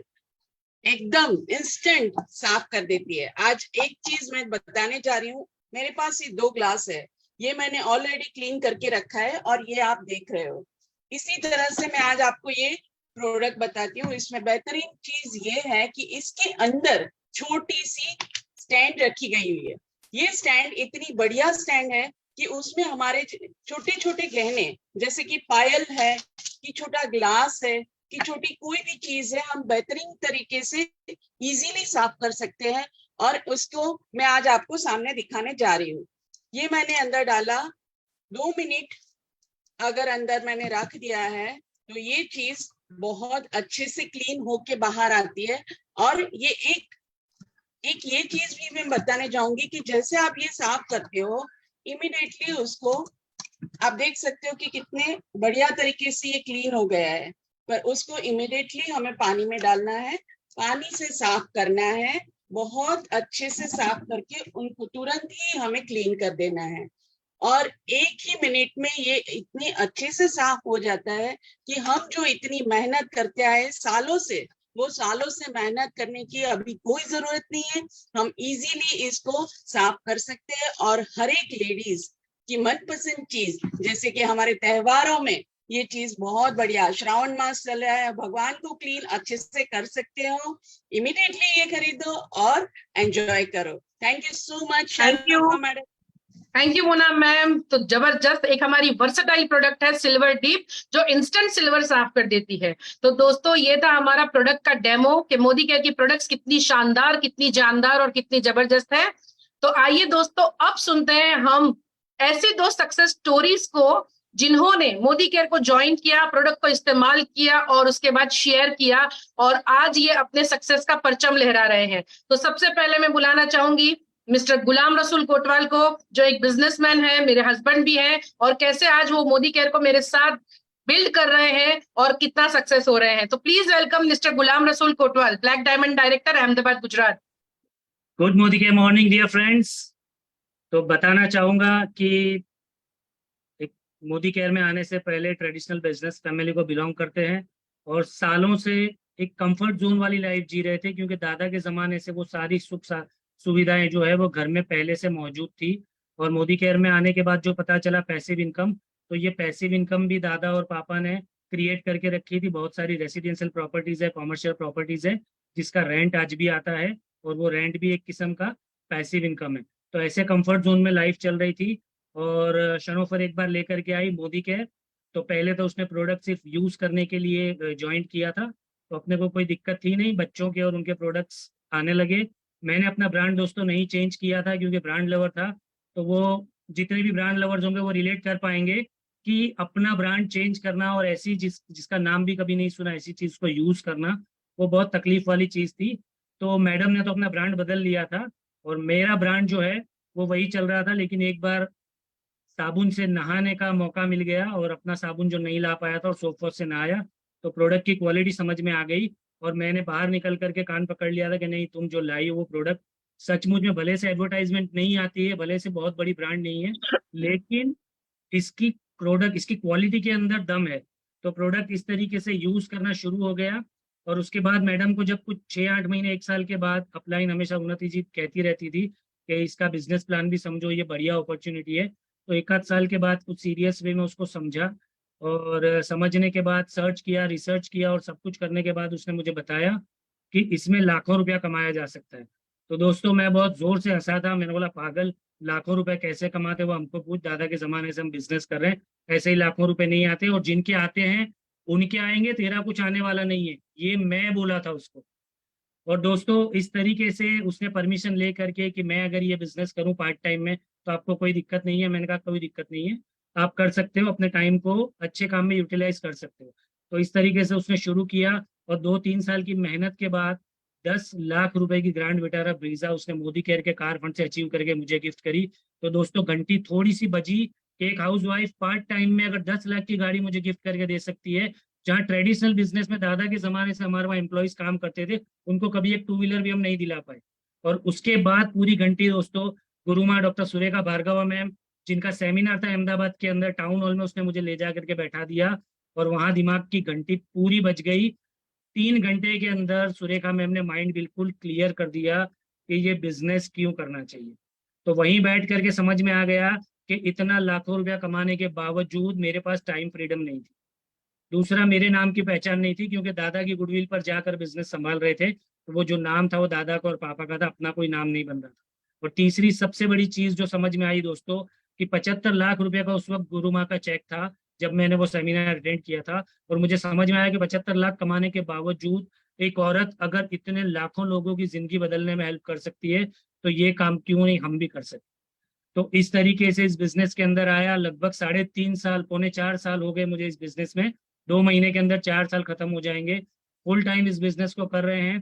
एकदम इंस्टेंट साफ कर देती है। आज एक चीज मैं बताने जा रही हूँ। मेरे पास ये 2 ग्लास है, ये मैंने ऑलरेडी क्लीन करके रखा है और ये आप देख रहे हो। इसी तरह से मैं आज आपको ये प्रोडक्ट बताती हूँ। इसमें बेहतरीन चीज ये है कि इसके अंदर छोटी सी स्टैंड रखी गई हुई है। ये स्टैंड इतनी बढ़िया स्टैंड है कि उसमें हमारे छोटे छोटे गहने, जैसे कि पायल है, कि छोटा ग्लास है, कि छोटी कोई भी चीज है, हम बेहतरीन तरीके से इजीली साफ कर सकते हैं। और उसको मैं आज आपको सामने दिखाने जा रही हूँ। ये मैंने अंदर डाला, 2 मिनट अगर अंदर मैंने रख दिया है तो ये चीज बहुत अच्छे से क्लीन होके बाहर आती है। और ये एक ये चीज भी मैं बताने जाऊंगी कि जैसे आप ये साफ करते हो, इमीडिएटली उसको आप देख सकते हो कि कितने बढ़िया तरीके से ये क्लीन हो गया है। पर उसको इमीडिएटली हमें पानी में डालना है, पानी से साफ करना है, बहुत अच्छे से साफ करके उनको तुरंत ही हमें क्लीन कर देना है। और 1 ही मिनट में ये इतने अच्छे से साफ हो जाता है कि हम जो इतनी मेहनत करते आए सालों से, वो सालों से मेहनत करने की अभी कोई जरूरत नहीं है। हम इजीली इसको साफ कर सकते हैं। और हर एक लेडीज की मनपसंद चीज, जैसे कि हमारे त्योहारों में ये चीज बहुत बढ़िया, श्रावण मास चल रहा है, भगवान को क्लीन अच्छे से कर सकते हो। इमीडिएटली ये खरीदो और एंजॉय करो। Thank you so much. Thank you madam. Thank you Mona ma'am. तो जबरदस्त एक हमारी वर्सेटाइल प्रोडक्ट है सिल्वर डीप, जो इंस्टेंट सिल्वर साफ कर देती है। तो दोस्तों, ये था हमारा प्रोडक्ट का डेमो कि मोदी केयर की प्रोडक्ट्स कितनी शानदार, कितनी जानदार और कितनी जबरदस्त है। तो आइए दोस्तों, अब सुनते हैं हम ऐसे 2 सक्सेस स्टोरीज को जिन्होंने मोदी केयर को ज्वाइन किया, प्रोडक्ट को इस्तेमाल किया और उसके बाद शेयर किया और आज ये अपने सक्सेस का परचम लहरा रहे हैं। तो सबसे पहले मैं बुलाना चाहूंगी मिस्टर गुलाम रसूल कोटवाल को, जो एक बिजनेसमैन है, मेरे हस्बैंड भी हैं, और कैसे आज वो मोदी केयर को मेरे साथ बिल्ड कर रहे हैं और कितना सक्सेस हो रहे हैं। तो please welcome mister Ghulam Rasool Kotwal, black diamond director, Ahmedabad, Gujarat. Good Modicare morning dear friends. तो बताना चाहूंगा कि एक मोदी केयर में आने से पहले ट्रेडिशनल बिजनेस फैमिली को बिलोंग करते हैं और सालों से एक कंफर्ट जोन वाली लाइफ जी रहे थे, क्योंकि दादा के जमाने से वो सारी सुख सुविधाएं जो है वो घर में पहले से मौजूद थी। और मोदी केयर में आने के बाद जो पता चला पैसिव इनकम, तो ये पैसिव इनकम भी दादा और पापा ने क्रिएट करके रखी थी। बहुत सारी रेसिडेंशियल प्रॉपर्टीज है, कॉमर्शियल प्रॉपर्टीज है, जिसका रेंट आज भी आता है और वो रेंट भी एक किस्म का पैसिव इनकम है। तो ऐसे कंफर्ट जोन में लाइफ चल रही थी और शनोफर एक बार लेकर के आई मोदी केयर। तो पहले तो उसने प्रोडक्ट सिर्फ यूज करने के लिए ज्वाइन किया था, तो अपने को कोई दिक्कत थी नहीं, बच्चों के और उनके प्रोडक्ट्स आने लगे। मैंने अपना ब्रांड दोस्तों नहीं चेंज किया था क्योंकि ब्रांड लवर था, तो वो जितने भी ब्रांड लवर्स होंगे वो रिलेट कर पाएंगे कि अपना ब्रांड चेंज करना और ऐसी जिसका नाम भी कभी नहीं सुना ऐसी चीज को यूज करना वो बहुत तकलीफ वाली चीज थी। तो मैडम ने तो अपना ब्रांड बदल लिया था और मेरा ब्रांड जो है वो वही चल रहा था। लेकिन एक बार साबुन से नहाने का मौका मिल गया और अपना साबुन जो नहीं ला पाया था और सोप वॉश से नहाया, तो प्रोडक्ट की क्वालिटी समझ में आ गई और मैंने बाहर निकल करके कान पकड़ लिया था कि नहीं, तुम जो लाई हो वो प्रोडक्ट सचमुच में, भले से एडवर्टाइजमेंट नहीं आती है, भले से बहुत बड़ी ब्रांड नहीं है, लेकिन इसकी प्रोडक्ट, इसकी क्वालिटी के अंदर दम है। तो प्रोडक्ट इस तरीके से यूज करना शुरू हो गया। और उसके बाद मैडम को जब कुछ 6-8 महीने 1 साल के बाद अपलाइन हमेशा उन्नति जी कहती रहती थी कि इसका बिजनेस प्लान भी समझो, ये बढ़िया अपॉर्चुनिटी है। तो 1 आध साल के बाद कुछ सीरियस वे में उसको समझा और समझने के बाद सर्च किया, रिसर्च किया और सब कुछ करने के बाद उसने मुझे बताया कि इसमें लाखों रुपया कमाया जा सकता है। तो दोस्तों मैं बहुत जोर से हंसा था, मैंने बोला पागल, लाखों रुपए कैसे कमाते, वो हमको पूछ, दादा के जमाने से हम बिजनेस कर रहे हैं, ऐसे ही लाखों रुपए नहीं आते, और जिनके आते हैं उनके आएंगे, तेरा कुछ आने वाला नहीं है, ये मैं बोला था उसको। और दोस्तों इस तरीके से उसने परमिशन ले करके कि मैं अगर ये बिजनेस करूं पार्ट टाइम में तो आपको कोई दिक्कत नहीं है। मैंने कहा कोई दिक्कत नहीं है, आप कर सकते हो, अपने टाइम को अच्छे काम में यूटिलाइज कर सकते हो। तो इस तरीके से उसने शुरू किया और 2-3 साल की मेहनत के बाद 10 लाख रुपए की ग्रैंड विटारा ब्रीजा उसने मोदी केयर के कार फंड से अचीव करके मुझे गिफ्ट करी। तो दोस्तों घंटी थोड़ी सी बजी कि एक हाउस वाइफ पार्ट टाइम में अगर 10 लाख की गाड़ी मुझे गिफ्ट करके दे सकती है, जहाँ ट्रेडिशनल बिजनेस में दादा के जमाने से हमारे वहाँ एम्प्लॉयज काम करते थे, उनको कभी एक 2 व्हीलर भी हम नहीं दिला पाए। और उसके बाद पूरी घंटी दोस्तों गुरुमा डॉक्टर सुरेखा भार्गवा मैम, जिनका सेमिनार था अहमदाबाद के अंदर टाउन हॉल में, उसने मुझे ले जा करके बैठा दिया और वहां दिमाग की घंटी पूरी बज गई। 3 घंटे के अंदर सुरेखा मैम ने माइंड बिल्कुल क्लियर कर दिया कि ये बिजनेस क्यों करना चाहिए। तो वहीं बैठ करके समझ में आ गया कि इतना लाखों रुपया कमाने के बावजूद मेरे पास टाइम फ्रीडम नहीं थी। दूसरा, मेरे नाम की पहचान नहीं थी, क्योंकि दादा की गुडविल पर जाकर बिजनेस संभाल रहे थे, तो वो जो नाम था वो दादा का और पापा का था, अपना कोई नाम नहीं बन रहा था। और तीसरी सबसे बड़ी चीज जो समझ में आई दोस्तों कि 75 लाख रुपए का उस वक्त गुरु माँ का चेक था जब मैंने वो सेमिनार अटेंड किया था। और मुझे समझ में आया कि 75 लाख कमाने के बावजूद एक औरत अगर इतने लाखों लोगों की जिंदगी बदलने में हेल्प कर सकती है, तो ये काम क्यों नहीं हम भी कर सकते। तो इस तरीके से इस बिजनेस के अंदर आया। लगभग 3.5 साल, 3.25 साल हो गए मुझे इस बिजनेस में। 2 महीने के अंदर 4 साल खत्म हो जाएंगे। फुल टाइम इस बिजनेस को कर रहे हैं।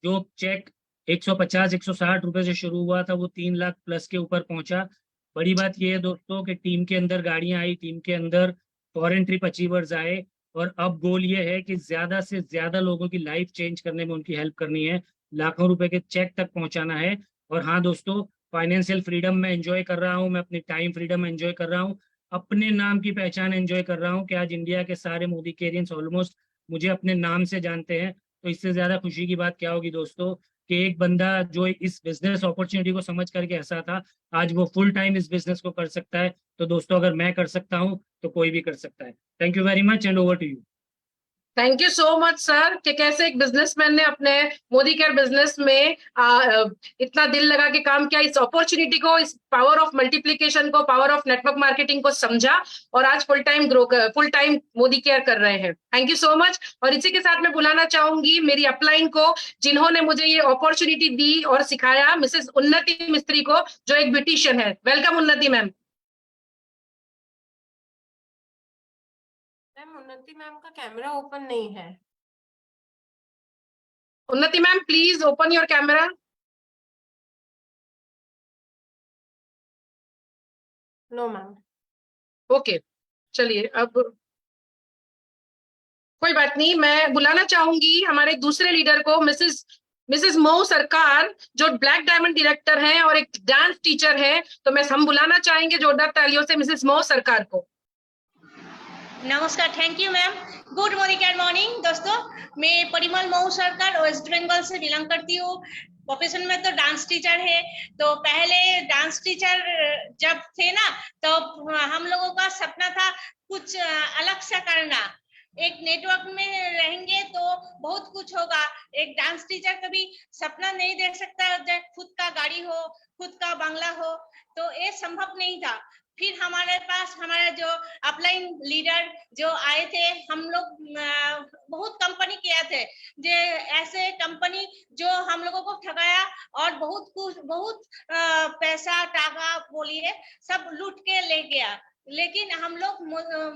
जो चेक 150-160 रुपए से शुरू हुआ था वो 3 लाख प्लस के ऊपर पहुंचा। बड़ी बात यह है दोस्तों कि टीम के अंदर गाड़ियां आई, टीम के अंदर फॉरेन ट्रिप अचीवर्स आए, और अब गोल ये है कि ज्यादा से ज्यादा लोगों की लाइफ चेंज करने में उनकी हेल्प करनी है, लाखों रुपए के चेक तक पहुंचाना है। और हाँ दोस्तों, फाइनेंशियल फ्रीडम मैं एंजॉय कर रहा हूँ, मैं अपनी टाइम फ्रीडम एंजॉय कर रहा हूँ, अपने नाम की पहचान एंजॉय कर रहा हूँ कि आज इंडिया के सारे मोदी केरियंस ऑलमोस्ट मुझे अपने नाम से जानते हैं। तो इससे ज्यादा खुशी की बात क्या होगी दोस्तों कि एक बंदा जो इस बिजनेस अपॉर्चुनिटी को समझ करके हंसा था, आज वो फुल टाइम इस बिजनेस को कर सकता है। तो दोस्तों अगर मैं कर सकता हूँ तो कोई भी कर सकता है। Thank you very much and over to you. Thank you so much sir कि कैसे एक बिजनेसमैन ने अपने मोदी केयर बिजनेस में इतना दिल लगा के काम किया, इस अपॉर्चुनिटी को, इस पावर ऑफ मल्टीप्लिकेशन को, पावर ऑफ नेटवर्क मार्केटिंग को समझा और आज फुल टाइम मोदी केयर कर रहे हैं। Thank you so much. और इसी के साथ मैं बुलाना चाहूंगी मेरी अपलाइन को, जिन्होंने मुझे ये अपॉर्चुनिटी दी और सिखाया, मिसेस उन्नति मिस्त्री को, जो एक ब्यूटिशियन है। Welcome Unnati ma'am. उन्नति मैम का कैमरा ओपन नहीं है। Unnati ma'am please open your camera. No ma'am. Okay चलिए, अब कोई बात नहीं, मैं बुलाना चाहूंगी हमारे दूसरे लीडर को, मिसेस मऊ सरकार, जो ब्लैक डायमंड डायरेक्टर हैं और एक डांस टीचर है। तो हम बुलाना चाहेंगे जोरदार तालियों से मिसेस मऊ सरकार को। नमस्कार, thank you ma'am. Good morning दोस्तों, मैं परिमल मऊ सरकार वेस्ट बंगाल से बिलोंग करती हूँ। प्रोफेशन में तो डांस टीचर है। तो पहले डांस टीचर जब थे ना, तो हम लोगों का सपना था कुछ अलग सा करना। एक नेटवर्क में रहेंगे तो बहुत कुछ होगा। एक डांस टीचर कभी सपना नहीं देख सकता जब खुद का गाड़ी हो, खुद का बंगला हो, तो ये संभव नहीं था। फिर हमारे पास हमारा जो अपलाइन लीडर जो आए थे, हम लोग बहुत कंपनी किया थे, जो ऐसे कंपनी जो हम लोगों को ठगाया और बहुत पैसा टाका बोलिए सब लूट के ले गया। लेकिन हम लोग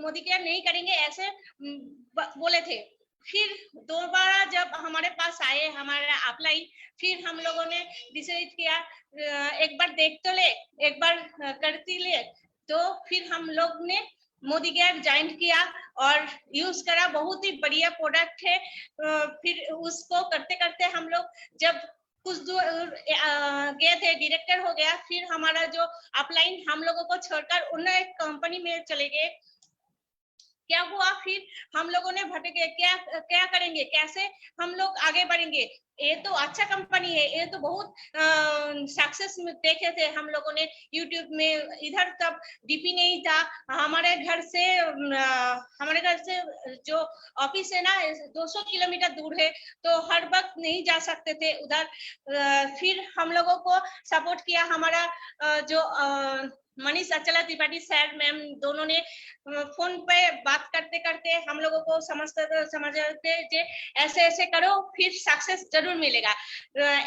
मोदी केयर नहीं करेंगे ऐसे बोले थे। फिर दोबारा जब हमारे पास आए हमारा अपलाइन, फिर हम लोगों ने डिसाइड किया एक बार देख तो ले, एक बार करती ले। तो फिर हम लोग ने मोदी केयर ज्वाइन किया और यूज करा। बहुत ही बढ़िया प्रोडक्ट है। फिर उसको करते करते हम लोग जब कुछ दूर गए थे, डायरेक्टर हो गया, फिर हमारा जो अपलाइन हम लोगों को छोड़कर उन्हें एक कंपनी में चले गए। क्या हुआ, फिर हम लोगों ने भटके, क्या करेंगे, कैसे हम लोग आगे बढ़ेंगे। ये तो अच्छा कंपनी है, ये तो बहुत सक्सेस देखे थे हम लोगों ने यूट्यूब में। इधर तब डीपी नहीं था। हमारे घर से जो ऑफिस है ना 200 किलोमीटर दूर है, तो हर वक्त नहीं जा सकते थे उधर। फिर हम लोगों को सपोर्ट किया हमारा जो मनीष अचला त्रिपाठी सर मैम, दोनों ने फोन पे बात करते करते हम लोगों को समझते ऐसे ऐसे करो फिर सक्सेस जरूर मिलेगा।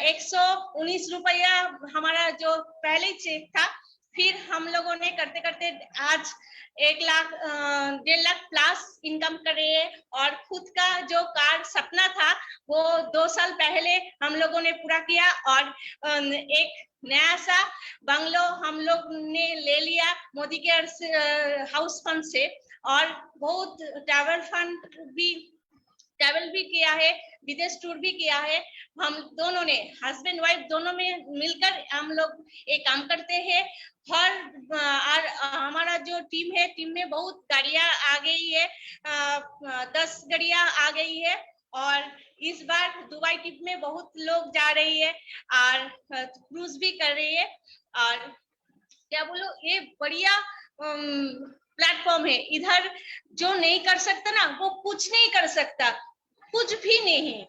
119 रुपया हमारा जो पहले चेक था, फिर हम लोगों ने करते करते आज 1 लाख 1.5 लाख प्लस इनकम कर रहे हैं। और खुद का जो कार सपना था वो 2 साल पहले हम लोगों ने पूरा किया और एक नया सा बंगलो हम लोग ने ले लिया मोदी केयर हाउस फंड से। और बहुत ट्रैवल भी किया है, विदेश टूर भी किया है। हम दोनों ने हस्बैंड वाइफ दोनों में मिलकर हम लोग एक काम करते हैं। और हमारा जो टीम है, टीम में बहुत गाड़ियां आ गई है, 10 गाड़ियां आ गई है। और इस बार दुबई ट्रिप में बहुत लोग जा रही है और क्रूज भी कर रही है। और क्या बोलो, ये बढ़िया प्लेटफॉर्म है। इधर जो नहीं कर सकता ना, वो कुछ नहीं कर सकता, कुछ भी नहीं।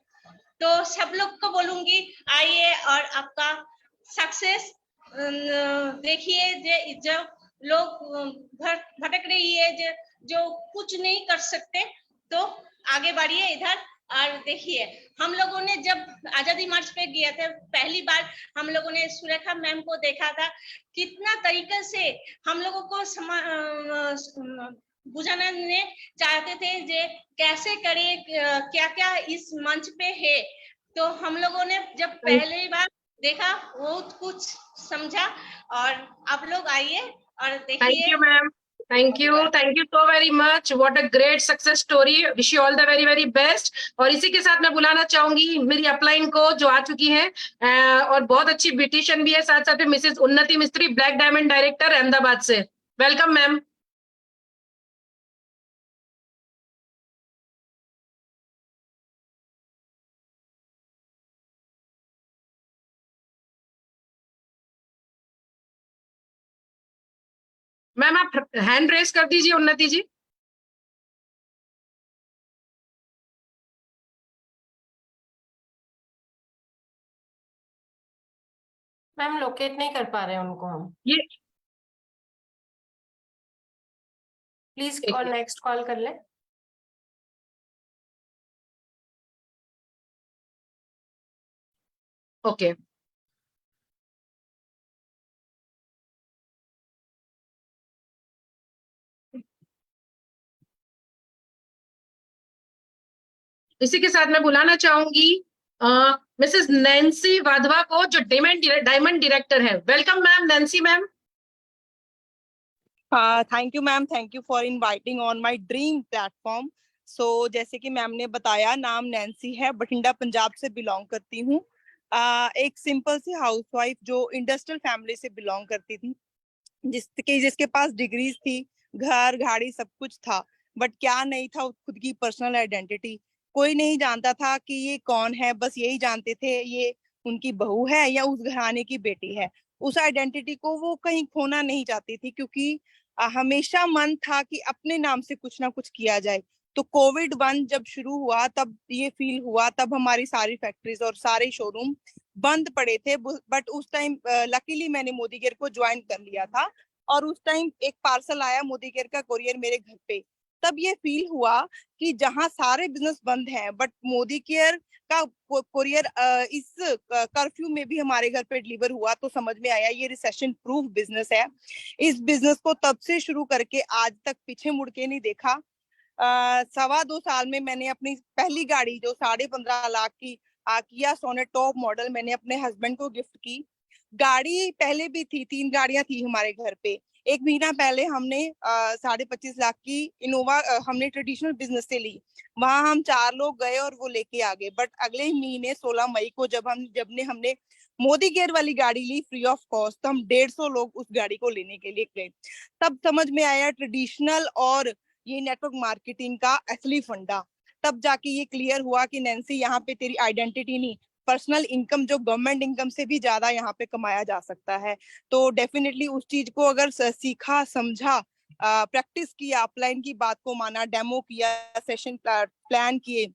तो सब लोग को बोलूंगी आइए और आपका सक्सेस देखिए। जो लोग भटक रही है, जो कुछ नहीं कर सकते, तो आगे बढ़िए इधर। और देखिए, हम लोगों ने जब आजादी मार्च पे गया था पहली बार, हम लोगों ने सुरेखा मैम को देखा था, कितना तरीके से हम लोगों को बुझाना ने चाहते थे जे कैसे करे, क्या क्या इस मंच पे है। तो हम लोगों ने जब पहली बार देखा बहुत कुछ समझा। और आप लोग आइए और देखिए। Thank you ma'am, thank you so very much. What a great success story. Wish you all the very very best. और इसी के साथ मैं बुलाना चाहूंगी मेरी अपलाइन को जो आ चुकी है और बहुत अच्छी ब्यूटिशियन भी है, साथ साथ में मिसेस उन्नति मिस्त्री, ब्लैक डायमंड डायरेक्टर अहमदाबाद से। Welcome ma'am. मैम आप हैंड रेस कर दीजिए उन्नति जी। मैम लोकेट नहीं कर पा रहे हैं उनको हम। ये प्लीज और नेक्स्ट कॉल कर ले। ओके इसी के साथ मैं बुलाना चाहूंगी मिसेस नैन्सी वाधवा को, जो डायमंड डायरेक्टर है। Welcome ma'am, Nancy ma'am. Thank you ma'am, thank you for inviting on my dream platform. So जैसे कि मैम ने बताया, नाम नैन्सी है, बठिंडा पंजाब से बिलोंग करती हूँ। एक सिंपल सी हाउसवाइफ जो इंडस्ट्रियल फैमिली से बिलोंग करती थी, जिसके पास डिग्रीज थी, घर गाड़ी सब कुछ था, बट क्या नहीं था, खुद की पर्सनल आइडेंटिटी। कोई नहीं जानता था कि ये कौन है, बस यही जानते थे ये उनकी बहू है या उस घराने की बेटी है। उस आइडेंटिटी को वो कहीं खोना नहीं चाहती थी, क्योंकि हमेशा मन था कि अपने नाम से कुछ ना कुछ किया जाए। तो कोविड-1 जब शुरू हुआ तब ये फील हुआ, तब हमारी सारी फैक्ट्रीज और सारे शोरूम बंद पड़े थे। बट उस टाइम लकीली मैंने मोदी केयर को ज्वाइन कर लिया था, और उस टाइम एक पार्सल आया मोदी केयर का कोरियर मेरे घर पे। तब ये फील हुआ कि जहां सारे बिजनेस बंद हैं, बट मोदी केयर का कोरियर इस कर्फ्यू में भी हमारे घर पे डिलीवर हुआ, तो समझ में आया ये रिसेशन प्रूफ बिजनेस है। इस बिजनेस को तब से शुरू करके आज तक पीछे मुड़ के नहीं देखा। 2.25 साल में मैंने अपनी पहली गाड़ी, जो 15.5 लाख की किया सोनेट टॉप मॉडल, मैंने अपने हस्बैंड को गिफ्ट की। गाड़ी पहले भी थी, 3 गाड़ियां थी हमारे घर पे। एक महीना पहले हमने 25.5 लाख की इनोवा हमने ट्रेडिशनल बिजनेस से ली। वहां हम 4 लोग गए और वो लेके आ गए। बट अगले ही महीने 16 मई को जब हमने मोदी केयर वाली गाड़ी ली फ्री ऑफ कॉस्ट, तो हम 150 लोग उस गाड़ी को लेने के लिए गए। तब समझ में आया ट्रेडिशनल और ये नेटवर्क मार्केटिंग का असली फंडा। तब जाके ये क्लियर हुआ कि नैन्सी, यहाँ पे तेरी आइडेंटिटी नहीं, पर्सनल इनकम जो गवर्नमेंट इनकम से भी ज्यादा यहाँ पे कमाया जा सकता है। तो डेफिनेटली उस चीज को अगर सीखा, समझा, प्रैक्टिस किया, अपलाइन की बात को माना, डेमो किया, सेशन प्लान किए,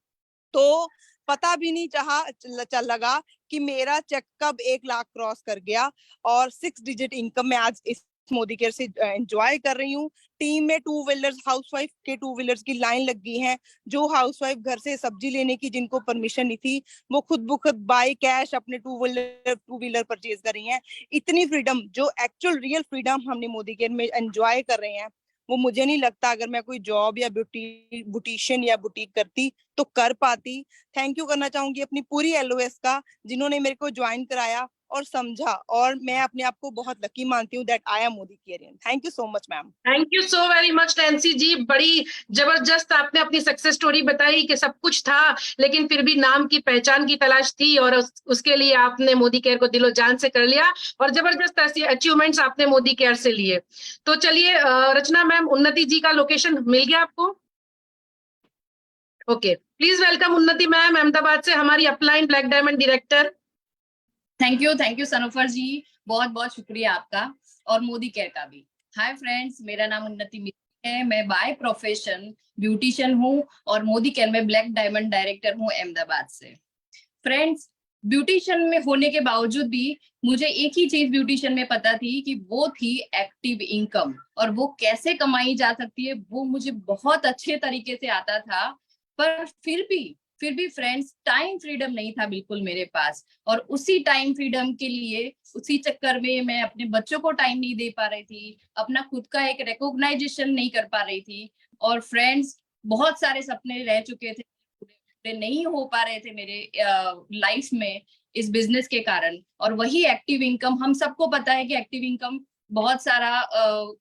तो पता भी नहीं चल लगा कि मेरा चेक कब 1 लाख क्रॉस कर गया। और 6 डिजिट इनकम में आज इस मोदी केयर से एंजॉय कर रही हूँ। टीम में 2 व्हीलर्स, हाउसवाइफ के 2 व्हीलर्स की लाइन लग गई है। जो हाउसवाइफ घर से सब्जी लेने की जिनको परमिशन नहीं थी, वो खुद ब खुद बाय कैश अपने 2 व्हीलर परचेज कर रही हैं। इतनी फ्रीडम, जो एक्चुअल रियल फ्रीडम हमने मोदी केयर में एंजॉय कर रहे हैं, वो मुझे नहीं लगता अगर मैं कोई जॉब या ब्यूटिशियन या बुटीक करती तो कर पाती। थैंक यू करना चाहूंगी अपनी पूरी LOS का, जिन्होंने मेरे को ज्वाइन कराया और समझा, और मैं अपने आप को बहुत लकी मानती हूँ that I am Modicarian. Thank you so much ma'am. Thank you so very much Nancy ji, बड़ी जबरदस्त आपने अपनी सक्सेस स्टोरी बताई कि सब कुछ था लेकिन फिर भी नाम की पहचान की तलाश थी, और उसके लिए आपने मोदी केयर को दिलो जान से कर लिया, और जबरदस्त ऐसी अचीवमेंट्स आपने मोदी केयर से लिए। तो चलिए रचना मैम, उन्नति जी का लोकेशन मिल गया आपको? Okay, please welcome Unnati ma'am, Ahmedabad से, हमारी upline black diamond director. Thank you Sanofar ji, बहुत बहुत शुक्रिया आपका, और मोदी केयर का भी। हाय फ्रेंड्स, मेरा नाम उन्नति मिश्रा है। मैं बाय प्रोफेशन ब्यूटिशियन हूँ और मोदी केयर में ब्लैक डायमंड डायरेक्टर हूँ अहमदाबाद से। फ्रेंड्स, ब्यूटिशियन में होने के बावजूद भी मुझे एक ही चीज ब्यूटिशियन में पता थी कि वो थी एक्टिव इनकम, और वो कैसे कमाई जा सकती है वो मुझे बहुत अच्छे तरीके से आता था। पर फिर भी फ्रेंड्स, टाइम फ्रीडम नहीं था बिल्कुल मेरे पास, और उसी टाइम फ्रीडम के लिए, उसी चक्कर में मैं अपने बच्चों को टाइम नहीं दे पा रही थी, अपना खुद का एक रिकॉग्नाइजेशन नहीं कर पा रही थी। और फ्रेंड्स, बहुत सारे सपने रह चुके थे, पूरे नहीं हो पा रहे थे मेरे लाइफ में इस बिजनेस के कारण। और वही एक्टिव इनकम, हम सबको पता है कि एक्टिव इनकम बहुत सारा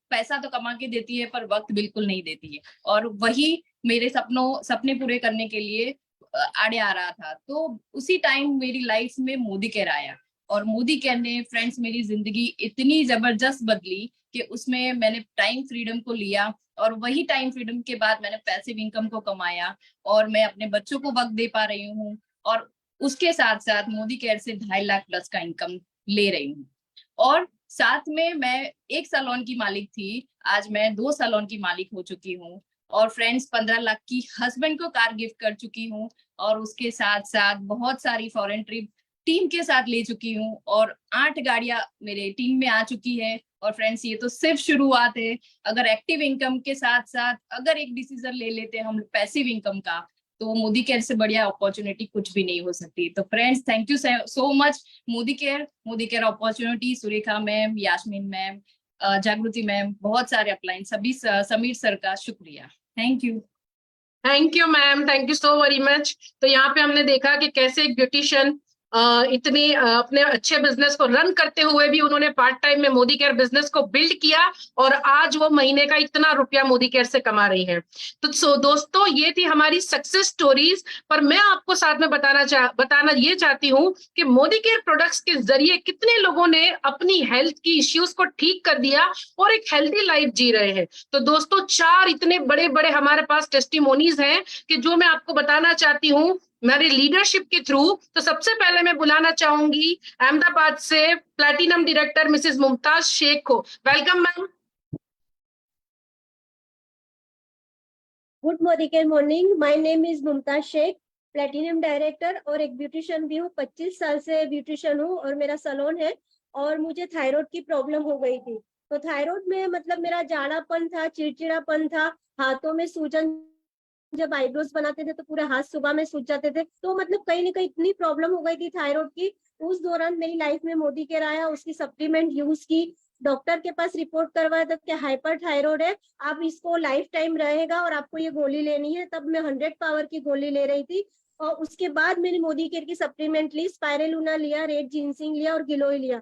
पैसा तो कमा के देती है पर वक्त बिल्कुल नहीं देती है, और वही मेरे सपने पूरे करने के लिए आड़े आ रहा था। तो उसी टाइम मेरी लाइफ में मोदी केयर आया, और मोदी केयर ने फ्रेंड्स मेरी जिंदगी इतनी जबरदस्त बदली कि उसमें मैंने टाइम फ्रीडम को लिया, और वही टाइम फ्रीडम के बाद मैंने पैसिव इनकम को कमाया, और मैं अपने बच्चों को वक्त दे पा रही हूँ, और उसके साथ साथ मोदी केयर से 2.5 लाख प्लस का इनकम ले रही हूँ। और साथ में मैं एक सैलून की मालिक थी, आज मैं 2 सैलून की मालिक हो चुकी हूँ। और फ्रेंड्स, 15 लाख की हस्बैंड को कार गिफ्ट कर चुकी हूँ, और उसके साथ साथ बहुत सारी फॉरेन ट्रिप टीम के साथ ले चुकी हूँ, और 8 गाड़ियां मेरे टीम में आ चुकी है। और फ्रेंड्स, ये तो सिर्फ शुरुआत है। अगर एक्टिव इनकम के साथ साथ अगर एक डिसीजन ले लेते हैं हम पैसिव इनकम का, तो मोदी केयर से बढ़िया अपॉर्चुनिटी कुछ भी नहीं हो सकती। तो friends, thank you so much Modicare opportunity, Surekha ma'am, Yasmin ma'am, Jagriti ma'am, बहुत सारे अपलाइन, सभी, समीर सर का शुक्रिया। Thank you. Thank you ma'am, thank you so very much. तो यहाँ पे हमने देखा कि कैसे एक ब्यूटिशियन इतनी अपने अच्छे बिजनेस को रन करते हुए भी उन्होंने पार्ट टाइम में मोदी केयर बिजनेस को बिल्ड किया और आज वो महीने का इतना रुपया मोदी केयर से कमा रही है। तो दोस्तों, ये थी हमारी सक्सेस स्टोरीज। पर मैं आपको साथ में बताना ये चाहती हूँ कि मोदी केयर प्रोडक्ट्स के जरिए कितने लोगों ने अपनी हेल्थ की इश्यूज को ठीक कर दिया और एक हेल्दी लाइफ जी रहे हैं। तो दोस्तों, 4 इतने बड़े बड़े हमारे पास टेस्टिमोनीज हैं कि जो मैं आपको बताना चाहती हूँ मेरी लीडरशिप के थ्रू। तो सबसे पहले मैं बुलाना चाहूंगी अहमदाबाद से platinum director Mrs Mumtaz Shaikh को। Welcome ma'am. Good morning, my name is Mumtaz Shaikh, platinum director और एक ब्यूटिशियन भी हूँ। 25 साल से ब्यूटिशियन हूँ और मेरा सैलून है। और मुझे थायराइड की प्रॉब्लम हो गई थी, तो थायराइड में मतलब मेरा जाड़ापन था, चिड़चिड़ापन था, हाथों में सूजन, जब आईब्रोज बनाते थे तो पूरे हाथ सुबह में सूज जाते थे। तो मतलब कहीं ना कहीं इतनी प्रॉब्लम हो गई थी थायराइड की। उस दौरान मेरी लाइफ में मोदी केयर आया, उसकी सप्लीमेंट यूज की, डॉक्टर के पास रिपोर्ट करवाया था कि हाइपर थायराइड है, आप इसको लाइफ टाइम रहेगा और आपको ये गोली लेनी है। तब मैं 100 पावर की गोली ले रही थी। और उसके बाद मैंने मोदी केयर की सप्लीमेंट ली, स्पाइरुलिना लिया, रेड जिंसिंग लिया और गिलोय लिया।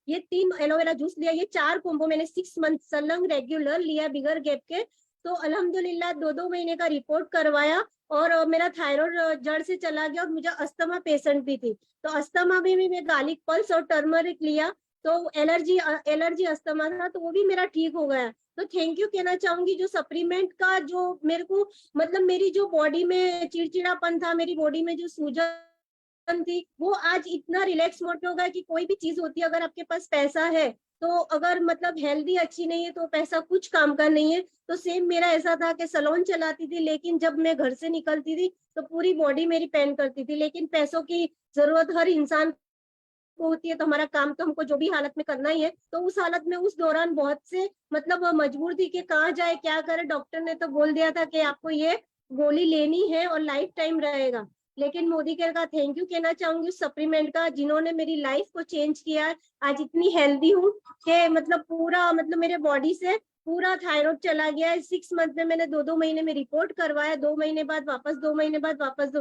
ये 3 एलोवेरा जूस लिया। ये 4 कोम्बो मैंने 6 मंथ सलंग रेगुलर लिया बिगर गैप के। तो अल्हम्दुलिल्लाह 2-2 महीने का रिपोर्ट करवाया और मेरा थायराइड जड़ से चला गया। और मुझे अस्थमा पेशेंट भी थी, तो अस्थमा में भी मैं गार्लिक पल्स और टर्मरिक लिया, तो एलर्जी अस्थमा था, तो वो भी मेरा ठीक हो गया। तो थैंक यू कहना चाहूंगी जो सप्लीमेंट का, जो मेरे को मतलब मेरी जो बॉडी में चिड़चिड़ापन था, मेरी बॉडी में जो सूजन थी, वो आज इतना रिलैक्स मोड में होगा कि कोई भी चीज होती है, अगर आपके पास पैसा है तो अगर मतलब हेल्दी अच्छी नहीं है तो पैसा कुछ काम का नहीं है। तो सेम मेरा ऐसा था कि सैलून चलाती थी, लेकिन जब मैं घर से निकलती थी तो पूरी बॉडी मेरी पेन करती थी। लेकिन पैसों की जरूरत हर इंसान को होती है, तो हमारा काम तो हमको जो भी हालत में करना ही है। तो उस हालत में उस दौरान बहुत से मतलब मजबूर थी कि कहाँ जाए क्या करे। डॉक्टर ने तो बोल दिया था कि आपको ये गोली लेनी है और लाइफ टाइम रहेगा। लेकिन मोदी केयर का थैंक यू कहना चाहूंगी उस सप्लीमेंट का, जिन्होंने मेरी लाइफ को चेंज किया है। आज इतनी हेल्दी हूँ कि मतलब पूरा मतलब मेरे बॉडी से पूरा थायराइड चला गया है। 6 मंथ में मैंने 2-2 महीने में रिपोर्ट करवाया, 2 महीने बाद वापस, 2 महीने बाद वापस,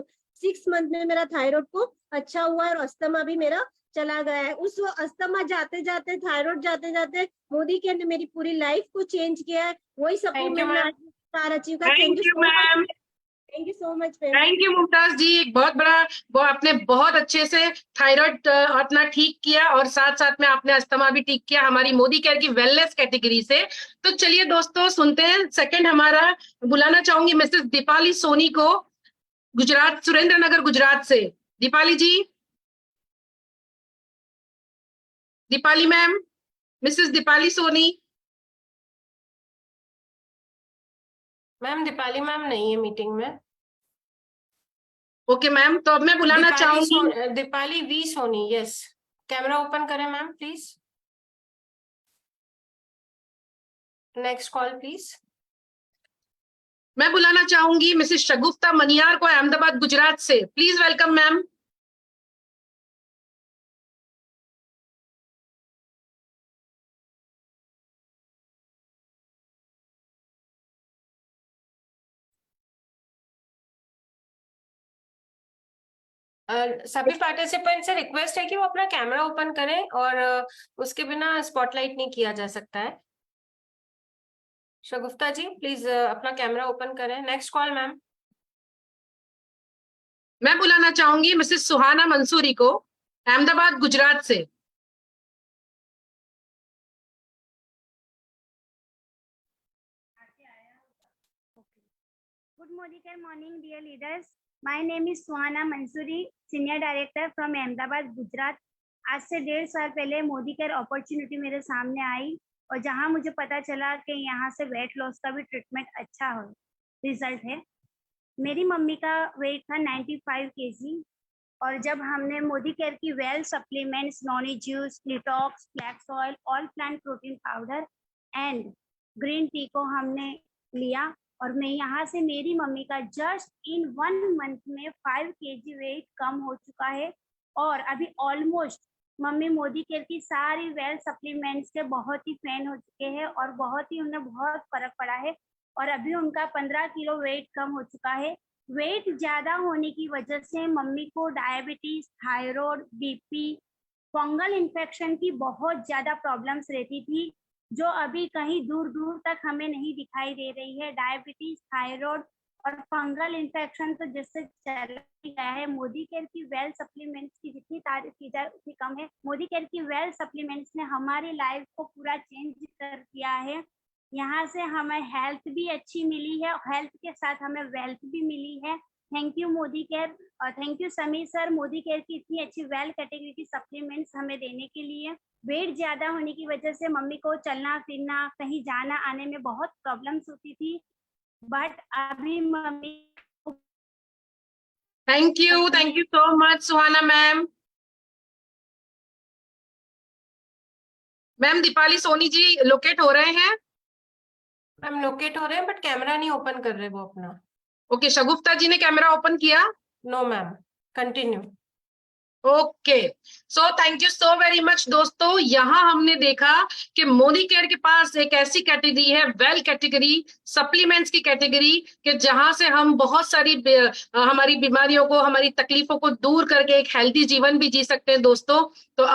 6 मंथ में मेरा थायराइड को अच्छा हुआ है और अस्थमा भी मेरा चला गया है। उस अस्थमा जाते जाते, थायराइड जाते जाते मोदी केयर ने मेरी पूरी लाइफ को चेंज किया है। वही सप्लीमेंट में आज सारा अचीव का। Thank you ma'am, thank you so much. Thank you Mumtaz ji. एक बहुत बड़ा, वो आपने बहुत अच्छे से थायराइड अपना ठीक किया और साथ साथ में आपने अस्थमा भी ठीक किया हमारी मोदी केयर की वेलनेस कैटेगरी से। तो चलिए दोस्तों सुनते हैं। सेकंड हमारा बुलाना चाहूंगी मिसेस दीपाली सोनी को, गुजरात, सुरेंद्र नगर गुजरात से। Deepali ji, Deepali ma'am, Mrs Deepali Soni. Ma'am Deepali ma'am नहीं है मीटिंग में। ओके मैम, तो अब मैं बुलाना चाहूंगी Deepali V Soni. Yes, camera open करें ma'am please. Next call please. मैं बुलाना चाहूंगी मिसेस शगुफ्ता मनियार को, अहमदाबाद गुजरात से। Please welcome ma'am. सभी पार्टिसिपेंट से रिक्वेस्ट है कि वो अपना कैमरा ओपन करें और उसके बिना स्पॉटलाइट नहीं किया जा सकता है। शगुफ्ता जी प्लीज अपना कैमरा ओपन करें। Next call ma'am. मैं बुलाना चाहूंगी मिसेस सुहाना मंसूरी को, अहमदाबाद गुजरात से। Good morning, dear leaders. My name is Suhana Mansuri, senior director from Ahmedabad Gujarat. आज से 1.5 साल पहले मोदी केयर अपॉर्चुनिटी मेरे सामने आई और जहां मुझे पता चला कि यहाँ से वेट लॉस का भी ट्रीटमेंट अच्छा हो रिजल्ट है। मेरी मम्मी का वेट था 95 kg और जब हमने मोदी केयर की well supplements, Noni juice, detox, flax oil, all plant protein powder and green tea को हमने लिया और मैं यहाँ से मेरी मम्मी का जस्ट इन 1 मंथ में 5 kg वेट कम हो चुका है और अभी ऑलमोस्ट मम्मी मोदी केयर की सारी वेल सप्लीमेंट्स के बहुत ही फैन हो चुके हैं और बहुत ही उन्हें बहुत फर्क पड़ा है। और अभी उनका 15 किलो वेट कम हो चुका है। वेट ज्यादा होने की वजह से मम्मी को diabetes, thyroid, BP, fungal infection की बहुत ज्यादा प्रॉब्लम्स रहती थी, जो अभी कहीं दूर दूर तक हमें नहीं दिखाई दे रही है। डायबिटीज, थायराइड और फंगल इन्फेक्शन तो जिससे चला गया है। मोदी केयर की वेल सप्लीमेंट्स की जितनी तारीफ की जाए उतनी कम है। मोदी केयर की वेल सप्लीमेंट्स ने हमारी लाइफ को पूरा चेंज कर दिया है। यहाँ से हमें हेल्थ भी अच्छी मिली है, हेल्थ के साथ हमें वेल्थ भी मिली है। थैंक यू मोदी केयर और thank you Sameer sir, Modi care की इतनी अच्छी वेल कैटेगरी की सप्लीमेंट्स हमें देने के लिए। वेट ज्यादा होने की वजह से मम्मी को चलना फिरना, कहीं जाना आने में बहुत प्रॉब्लम्स होती थी, बट अभी मम्मी। Thank you so much Suhana ma'am. Ma'am Deepali Soni ji locate हो रहे हैं? मैम लोकेट हो रहे हैं बट कैमरा नहीं ओपन कर रहे वो अपना। ओके, शगुफ्ता जी ने कैमरा ओपन किया? No ma'am, continue. Okay, so thank you so very much दोस्तों। यहाँ हमने देखा कि मोदी केयर के पास एक ऐसी कैटेगरी है, वेल कैटेगरी, सप्लीमेंट्स की कैटेगरी, कि जहां से हम बहुत सारी हमारी बीमारियों को, हमारी तकलीफों को दूर करके एक हेल्दी जीवन भी जी सकते हैं दोस्तों। तो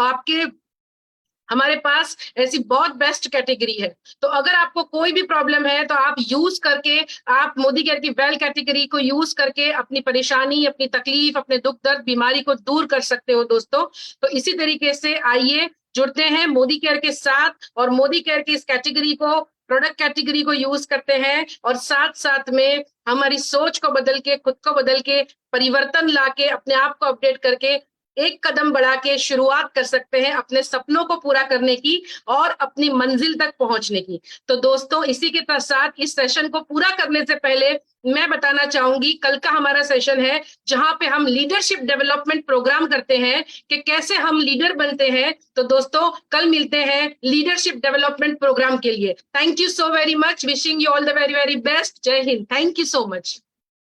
हमारे पास ऐसी बहुत बेस्ट कैटेगरी है। तो अगर आपको कोई भी प्रॉब्लम है तो आप यूज करके, आप मोदी केयर की वेल कैटेगरी को यूज करके अपनी परेशानी, अपनी तकलीफ, अपने दुख दर्द, बीमारी को दूर कर सकते हो दोस्तों। तो इसी तरीके से आइए जुड़ते हैं मोदी केयर के साथ और मोदी केयर की इस कैटेगरी को, प्रोडक्ट कैटेगरी को यूज करते हैं और साथ साथ में हमारी सोच को बदल के, खुद को बदल के, परिवर्तन लाके, अपने आप को अपडेट करके एक कदम बढ़ा के शुरुआत कर सकते हैं अपने सपनों को पूरा करने की और अपनी मंजिल तक पहुंचने की। तो दोस्तों इसी के साथ इस सेशन को पूरा करने से पहले मैं बताना चाहूंगी, कल का हमारा सेशन है जहां पे हम लीडरशिप डेवलपमेंट प्रोग्राम करते हैं कि कैसे हम लीडर बनते हैं। तो दोस्तों कल मिलते हैं लीडरशिप डेवलपमेंट प्रोग्राम के लिए। Thank you so very much, wishing you all the very very best. जय हिंद, थैंक यू सो मच।